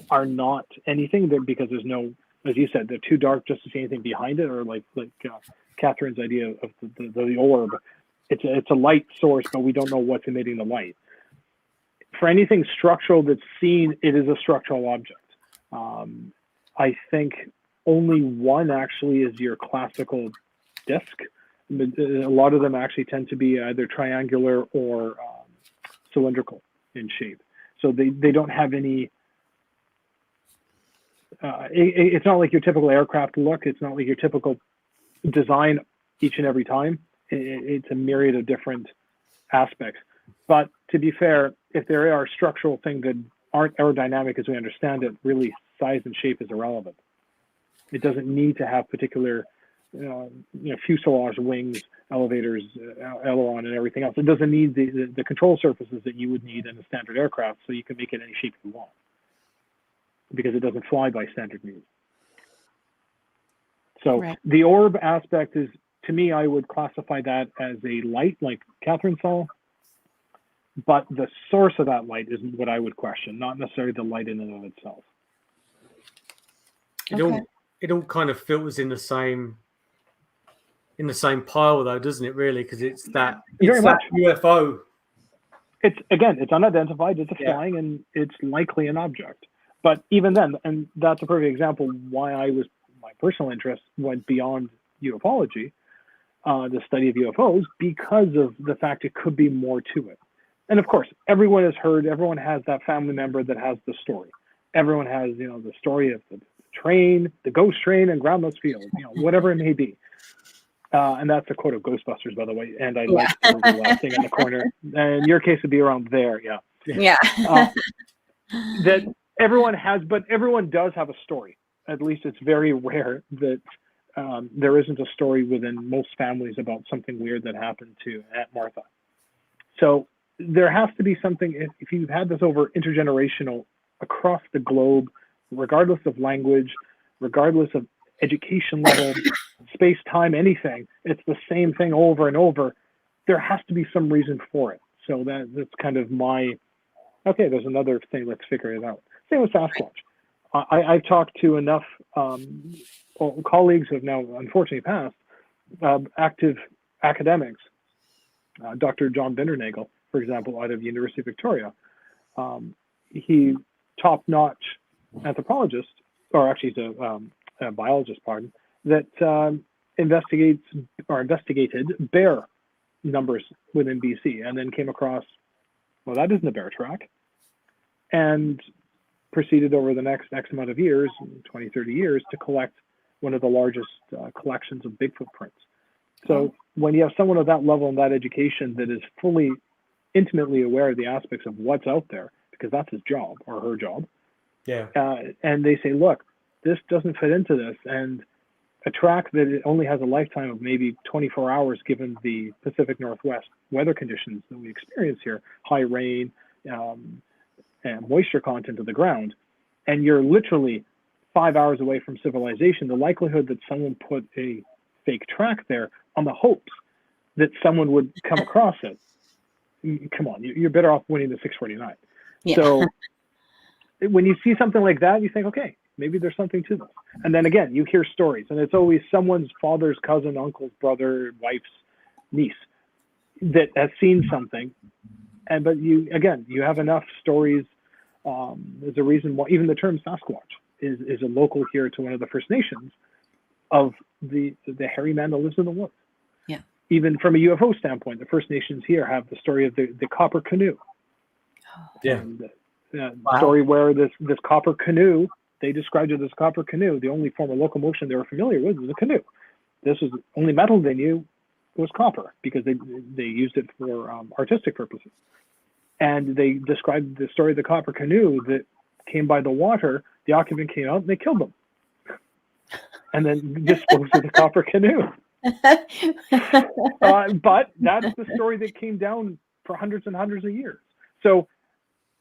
S3: are not anything there because there's no, as you said, they're too dark just to see anything behind it, or like Cathryn's idea of the orb. It's a light source, but we don't know what's emitting the light. For anything structural that's seen, it is a structural object. I think only one actually is your classical disc. A lot of them actually tend to be either triangular or cylindrical in shape. So they don't have any, it's not like your typical aircraft look. It's not like your typical design each and every time. It's a myriad of different aspects. But to be fair, if there are structural things that aren't aerodynamic as we understand it, really size and shape is irrelevant. It doesn't need to have particular fuselage, wings, elevators, aileron, and everything else. It doesn't need the control surfaces that you would need in a standard aircraft, so you can make it any shape you want, because it doesn't fly by standard means. So the orb aspect is, to me, I would classify that as a light, like Cathryn saw, but the source of that light is what I would question, not necessarily the light in and of itself.
S2: It all kind of filters in the same pile, though, doesn't it? Really, because it's that UFO. It's unidentified. It's flying, and it's likely an object. But even then, and that's a perfect example why my personal interest went beyond ufology, the study of UFOs, because of the fact it could be more to it. And of course, everyone has that family member that has the story. Everyone has, the story of the train, the ghost train, and groundless field, whatever it may be. And that's a quote of Ghostbusters, by the way. And I like the last thing in the corner. And in your case, would be around there,
S1: Yeah.
S3: That everyone has, but everyone does have a story. At least it's very rare that there isn't a story within most families about something weird that happened to Aunt Martha. So there has to be something, if you've had this over intergenerational across the globe, regardless of language, regardless of education level, space, time, anything, it's the same thing over and over. There has to be some reason for it. So that's kind of there's another thing, let's figure it out. Same with Sasquatch. I've talked to enough colleagues who have now unfortunately passed, active academics, Dr. John Bindernagel, for example, out of the University of Victoria. He top-notch anthropologist, or actually he's a biologist, that investigated bear numbers within BC, and then came across, well, that isn't a bear track, and proceeded over the next X amount of years, 20, 30 years, to collect one of the largest collections of Bigfoot prints. So when you have someone of that level and that education that is fully, intimately aware of the aspects of what's out there, because that's his job or her job, and they say, look, this doesn't fit into this, and a track that it only has a lifetime of maybe 24 hours given the Pacific Northwest weather conditions that we experience here, high rain, and moisture content of the ground, and you're literally 5 hours away from civilization, the likelihood that someone put a fake track there on the hopes that someone would come across it, come on, you're better off winning the 649. So when you see something like that, you think, okay, maybe there's something to this. And then again, you hear stories, and it's always someone's father's cousin, uncle's brother, wife's niece that has seen something. But you have enough stories. There's a reason why even the term Sasquatch is a local here to one of the First Nations. of the hairy man that lives in the woods.
S1: Yeah.
S3: Even from a UFO standpoint, the First Nations here have the story of the copper canoe.
S2: Yeah.
S3: And story where this copper canoe, they described it as copper canoe. The only form of locomotion they were familiar with was a canoe. This was the only metal they knew was copper, because they used it for artistic purposes. And they described the story of the copper canoe that came by the water. The occupant came out and they killed them, and then disposed of the copper canoe. But that's the story that came down for hundreds and hundreds of years. So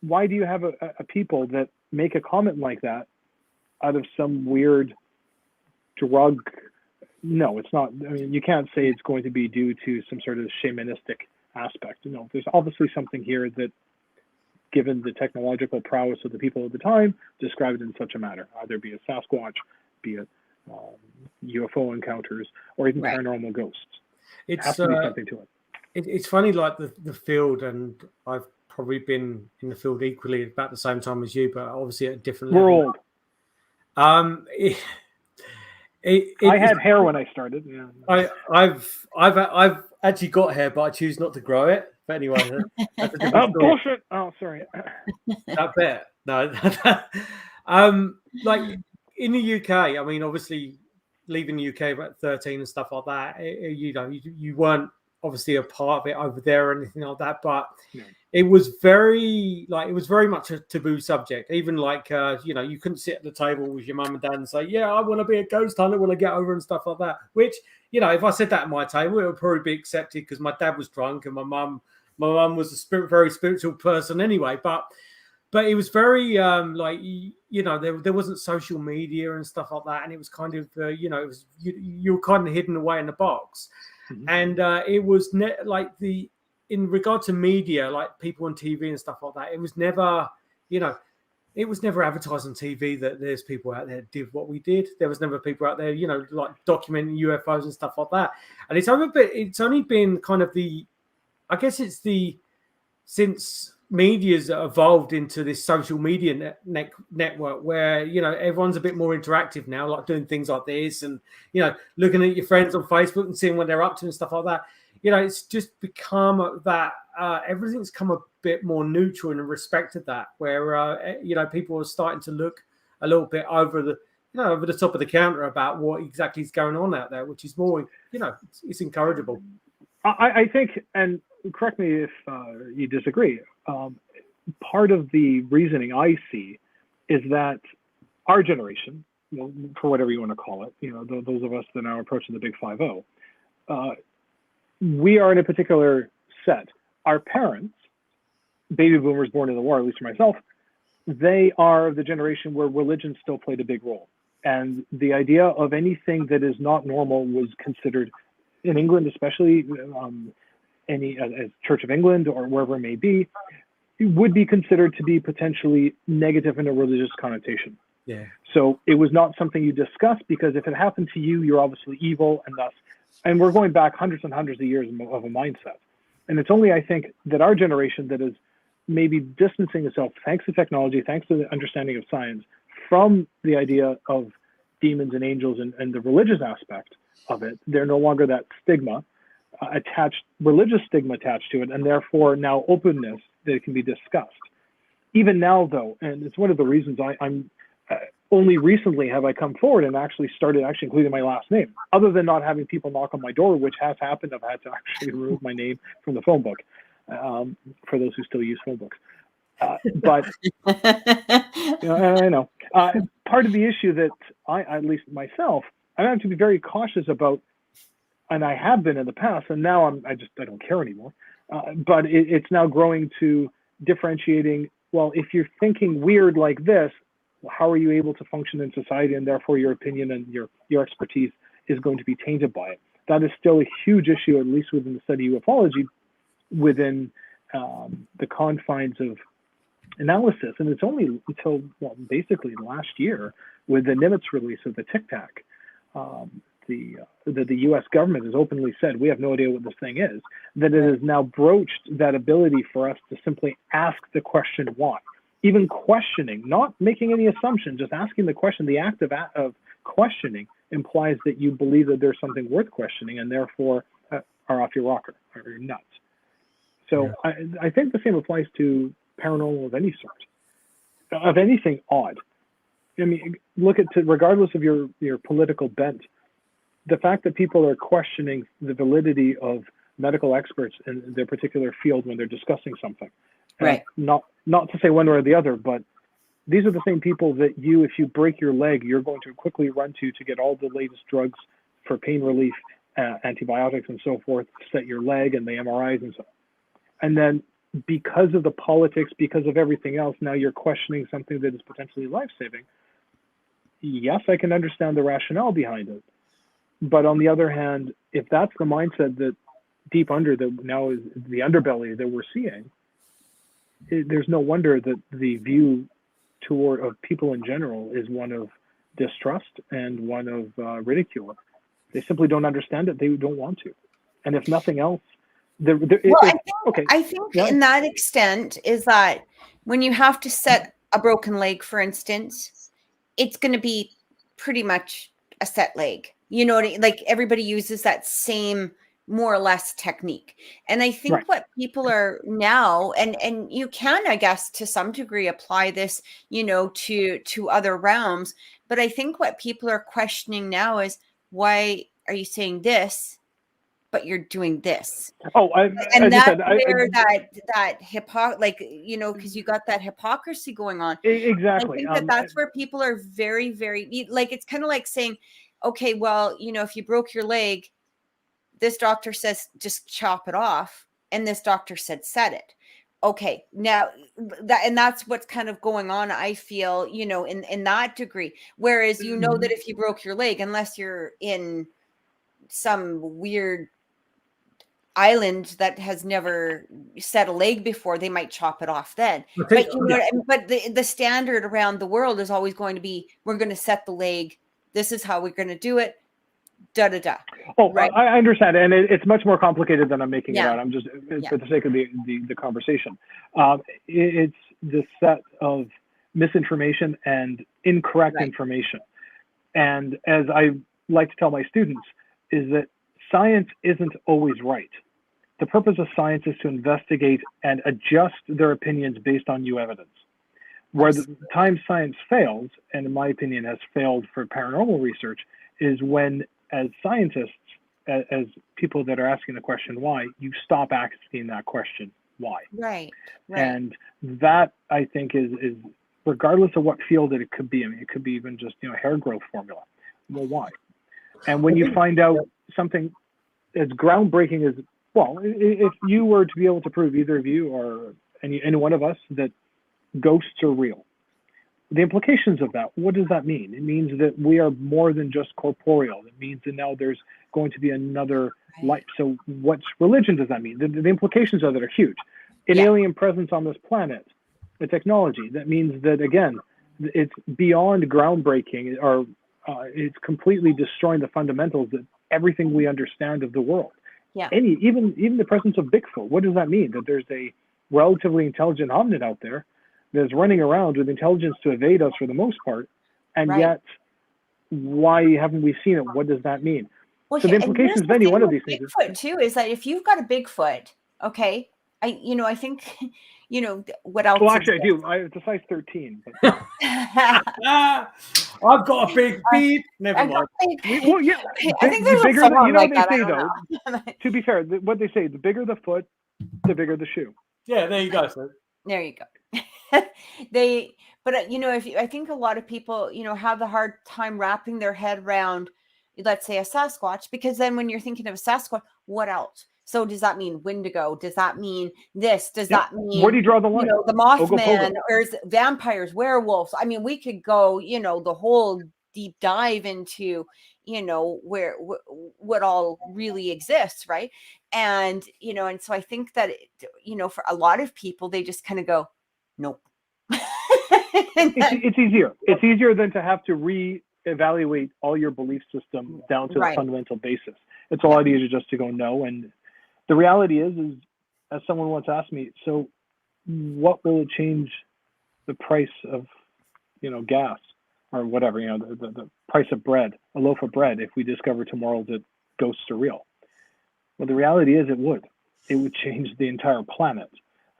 S3: why do you have a people that make a comment like that out of some weird drug? No, it's not. I mean, you can't say it's going to be due to some sort of shamanistic aspect. No, there's obviously something here that, given the technological prowess of the people at the time, described it in such a manner, either be it Sasquatch, be it UFO encounters, or even paranormal ghosts. It has to be something to it.
S2: It's funny, like the field, and I've probably been in the field equally about the same time as you, but obviously at a different level.
S3: We're old. I had hair when I started. Yeah.
S2: I've actually got hair, but I choose not to grow it. But anyway, that's a different story.
S3: Bullshit. Oh, sorry.
S2: I bet. No. Like in the UK, I mean, obviously leaving the UK about 13 and stuff like that, you weren't obviously a part of it over there or anything like that, but it was very much a taboo subject. Even like you couldn't sit at the table with your mum and dad and say, yeah, I want to be a ghost hunter when I get over and stuff like that, which, if I said that at my table, it would probably be accepted because my dad was drunk and my mum was a very spiritual person anyway, but it was very there wasn't social media and stuff like that, and it was kind of it was you were kind of hidden away in the box. Mm-hmm. And it was in regard to media, like people on TV and stuff like that, it was never advertised on TV that there's people out there that did what we did. There was never people out there, like documenting UFOs and stuff like that. And it's only been kind of since media's evolved into this social media network where, everyone's a bit more interactive now, like doing things like this and, looking at your friends on Facebook and seeing what they're up to and stuff like that. It's just become that everything's come a bit more neutral and respected that, where, people are starting to look a little bit over the top of the counter about what exactly is going on out there, which is more, it's encourageable.
S3: I think, and correct me if you disagree, part of the reasoning I see is that our generation, for whatever you want to call it, those of us that are now approaching the big 5-0, we are in a particular set. Our parents, baby boomers born in the war, at least for myself, they are the generation where religion still played a big role. And the idea of anything that is not normal was considered, in England especially, as Church of England or wherever it may be, it would be considered to be potentially negative in a religious connotation.
S2: Yeah.
S3: So it was not something you discussed, because if it happened to you, you're obviously evil, and we're going back hundreds and hundreds of years of a mindset. And it's only, I think, that our generation that is maybe distancing itself, thanks to technology, thanks to the understanding of science, from the idea of demons and angels and the religious aspect of it. They're no longer that stigma religious stigma attached to it, and therefore now openness that it can be discussed. Even now, though, and it's one of the reasons I'm only recently have I come forward and actually started including my last name, other than not having people knock on my door, which has happened. I've had to actually remove my name from the phone book, for those who still use phone books. But I know part of the issue that at least myself, I have to be very cautious about, and I have been in the past, and now I don't care anymore. But it's now growing to differentiating. Well, if you're thinking weird like this, how are you able to function in society? And therefore, your opinion and your expertise is going to be tainted by it. That is still a huge issue, at least within the study of ufology, within the confines of analysis. And it's only until basically last year, with the Nimitz release of the Tic Tac, that the U.S. government has openly said, we have no idea what this thing is, that it has now broached that ability for us to simply ask the question why. Even questioning, not making any assumption, just asking the question, the act of questioning implies that you believe that there's something worth questioning and therefore are off your rocker or you're nuts. So I think the same applies to paranormal of any sort, of anything odd. I mean, look at, regardless of your political bent, the fact that people are questioning the validity of medical experts in their particular field when they're discussing something.
S1: Right.
S3: Not to say one way or the other, but these are the same people that if you break your leg, you're going to quickly run to get all the latest drugs for pain relief, antibiotics and so forth, set your leg and the MRIs and so on. And then because of the politics, because of everything else, now you're questioning something that is potentially life-saving. Yes, I can understand the rationale behind it. But on the other hand, if that's the mindset that deep under that now is the underbelly that we're seeing, there's no wonder that the view of people in general is one of distrust and one of ridicule. They simply don't understand it. They don't want to. And if nothing else,
S1: I think in that extent is that when you have to set a broken leg, for instance, it's going to be pretty much a set leg. You know, like everybody uses that same more or less technique. And I think what people are now, and you can, I guess, to some degree apply this, you know, to other realms. But I think what people are questioning now is, why are you saying this, but you're doing this? And that's where that like, you know, because you got that hypocrisy going on.
S3: Exactly.
S1: I think that's where people are very, very, like, it's kind of like saying, okay, well, you know, if you broke your leg, this doctor says just chop it off, and this doctor said set it. Okay, now that's what's kind of going on, I feel, you know, in that degree. Whereas you know that if you broke your leg, unless you're in some weird island that has never set a leg before, they might chop it off then. But you know, but the standard around the world is always going to be, we're going to set the leg. This is how we're going to do it. Da da da.
S3: Oh, right. I understand, and it's much more complicated than I'm making it out. I'm just for the sake of the conversation. It's the set of misinformation and incorrect information, and as I like to tell my students, is that science isn't always right. The purpose of science is to investigate and adjust their opinions based on new evidence. Where the time science fails, and in my opinion has failed for paranormal research, is when, as scientists, as people that are asking the question why, you stop asking that question why. Right. And that, I think, is regardless of what field it could be. I mean, it could be even just, you know, hair growth formula. Well, why? And when you find out something as groundbreaking as, well, if you were to be able to prove, either of you or any one of us, that ghosts are real, the implications of that, what does that mean? It means that we are more than just corporeal. It means that now there's going to be another life. So what religion does that mean? The implications of it are huge. An alien presence on this planet, the technology, that means that, again, it's beyond groundbreaking, or it's completely destroying the fundamentals that everything we understand of the world. Even the presence of Bigfoot, what does that mean? That there's a relatively intelligent hominid out there that's running around with intelligence to evade us for the most part, and yet why haven't we seen it? What does that mean? Well, so the implications of any one of these things
S1: Bigfoot too is that if you've got a Bigfoot, okay, I think, you know, what else?
S3: Well, actually, I do. It's a size 13. But...
S2: I've got a big feet. Never mind.
S3: Well, yeah, I think there's bigger. You know what they say though. To be fair, what they say: the bigger the foot, the bigger the shoe.
S2: Yeah, there you go. Sir.
S1: There you go. But you know, I think a lot of people, you know, have a hard time wrapping their head around, let's say, a Sasquatch, because then when you're thinking of a Sasquatch, what else? So does that mean Wendigo? Does that mean this? Does that mean,
S3: where do you draw the line?
S1: You know, the Mothman, or is it vampires, werewolves? I mean, we could go, you know, the whole deep dive into, you know, what all really exists, right? And, you know, and so I think that, you know, for a lot of people, they just kind of go, nope.
S3: It's easier. It's easier than to have to re-evaluate all your belief system down to the fundamental basis. It's a lot easier just to go no. And the reality is as someone once asked me, so what will it change the price of, you know, gas? or whatever, the price of bread, a loaf of bread, if we discover tomorrow that ghosts are real. Well, the reality is it would change the entire planet.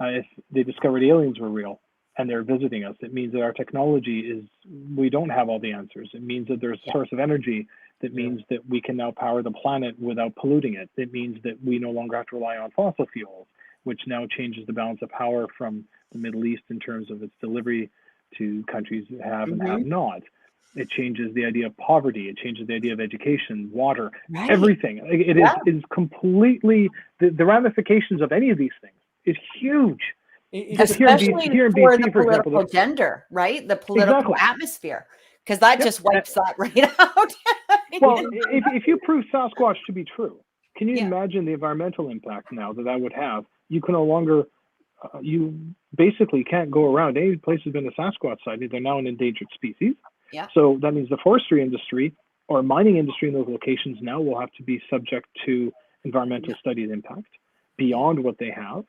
S3: If they discovered aliens were real and they're visiting us, it means that our technology we don't have all the answers. It means that there's a source of energy that means that we can now power the planet without polluting it. It means that we no longer have to rely on fossil fuels, which now changes the balance of power from the Middle East in terms of its delivery to countries that have and have not. It changes the idea of poverty. It changes the idea of education, water, everything. It is completely, the ramifications of any of these things is huge.
S1: Especially for the political gender, right? The political atmosphere, because that just wipes that right out.
S3: Well, if you prove Sasquatch to be true, can you imagine the environmental impact now that would have? You can no longer, you basically can't go around any place has been a Sasquatch sighting. They're now an endangered species.
S1: Yeah.
S3: So that means the forestry industry or mining industry in those locations now will have to be subject to environmental studies impact beyond what they have.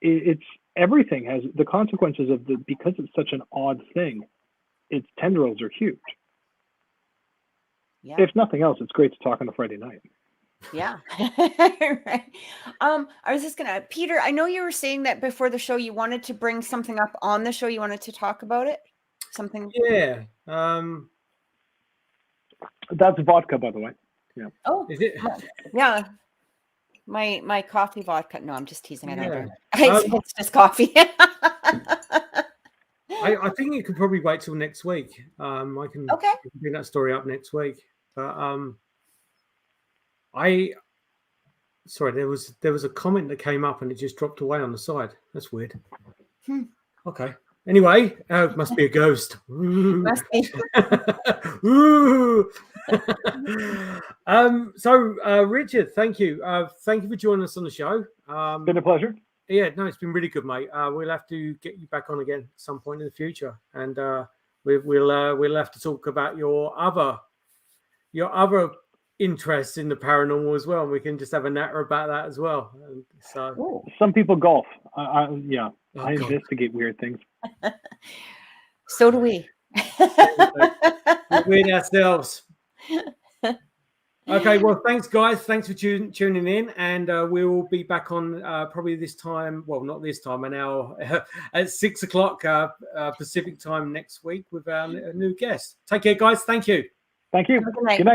S3: It's everything has the consequences of because it's such an odd thing. Its tendrils are huge. Yeah. If nothing else, it's great to talk on a Friday night.
S1: Yeah. Right. I was just gonna, Peter, I know you were saying that before the show you wanted to bring something up on the show. You wanted to talk about it. Something.
S2: Yeah.
S3: That's vodka, by the way. Yeah.
S1: Oh,
S2: is it?
S1: Yeah. My coffee vodka. No, I'm just teasing. It's just coffee.
S2: I think you could probably wait till next week. I can bring that story up next week. But there was a comment that came up and it just dropped away on the side. That's weird. Okay. Anyway, it must be a ghost. Must be. So Richard, thank you. Thank you for joining us on the show.
S3: Been a pleasure.
S2: Yeah, no, it's been really good, mate. We'll have to get you back on again at some point in the future, and we'll have to talk about your other interests in the paranormal as well. And we can just have a natter about that as well. And so
S3: some people golf. I investigate weird things.
S1: So do we.
S2: We're weird ourselves. Okay, well, thanks, guys. Thanks for tuning in, and we will be back on probably this time. Well, not this time, an hour at 6 o'clock Pacific time next week with our new guest. Take care, guys. Thank you.
S3: Thank you.
S1: Good night.
S3: Good night.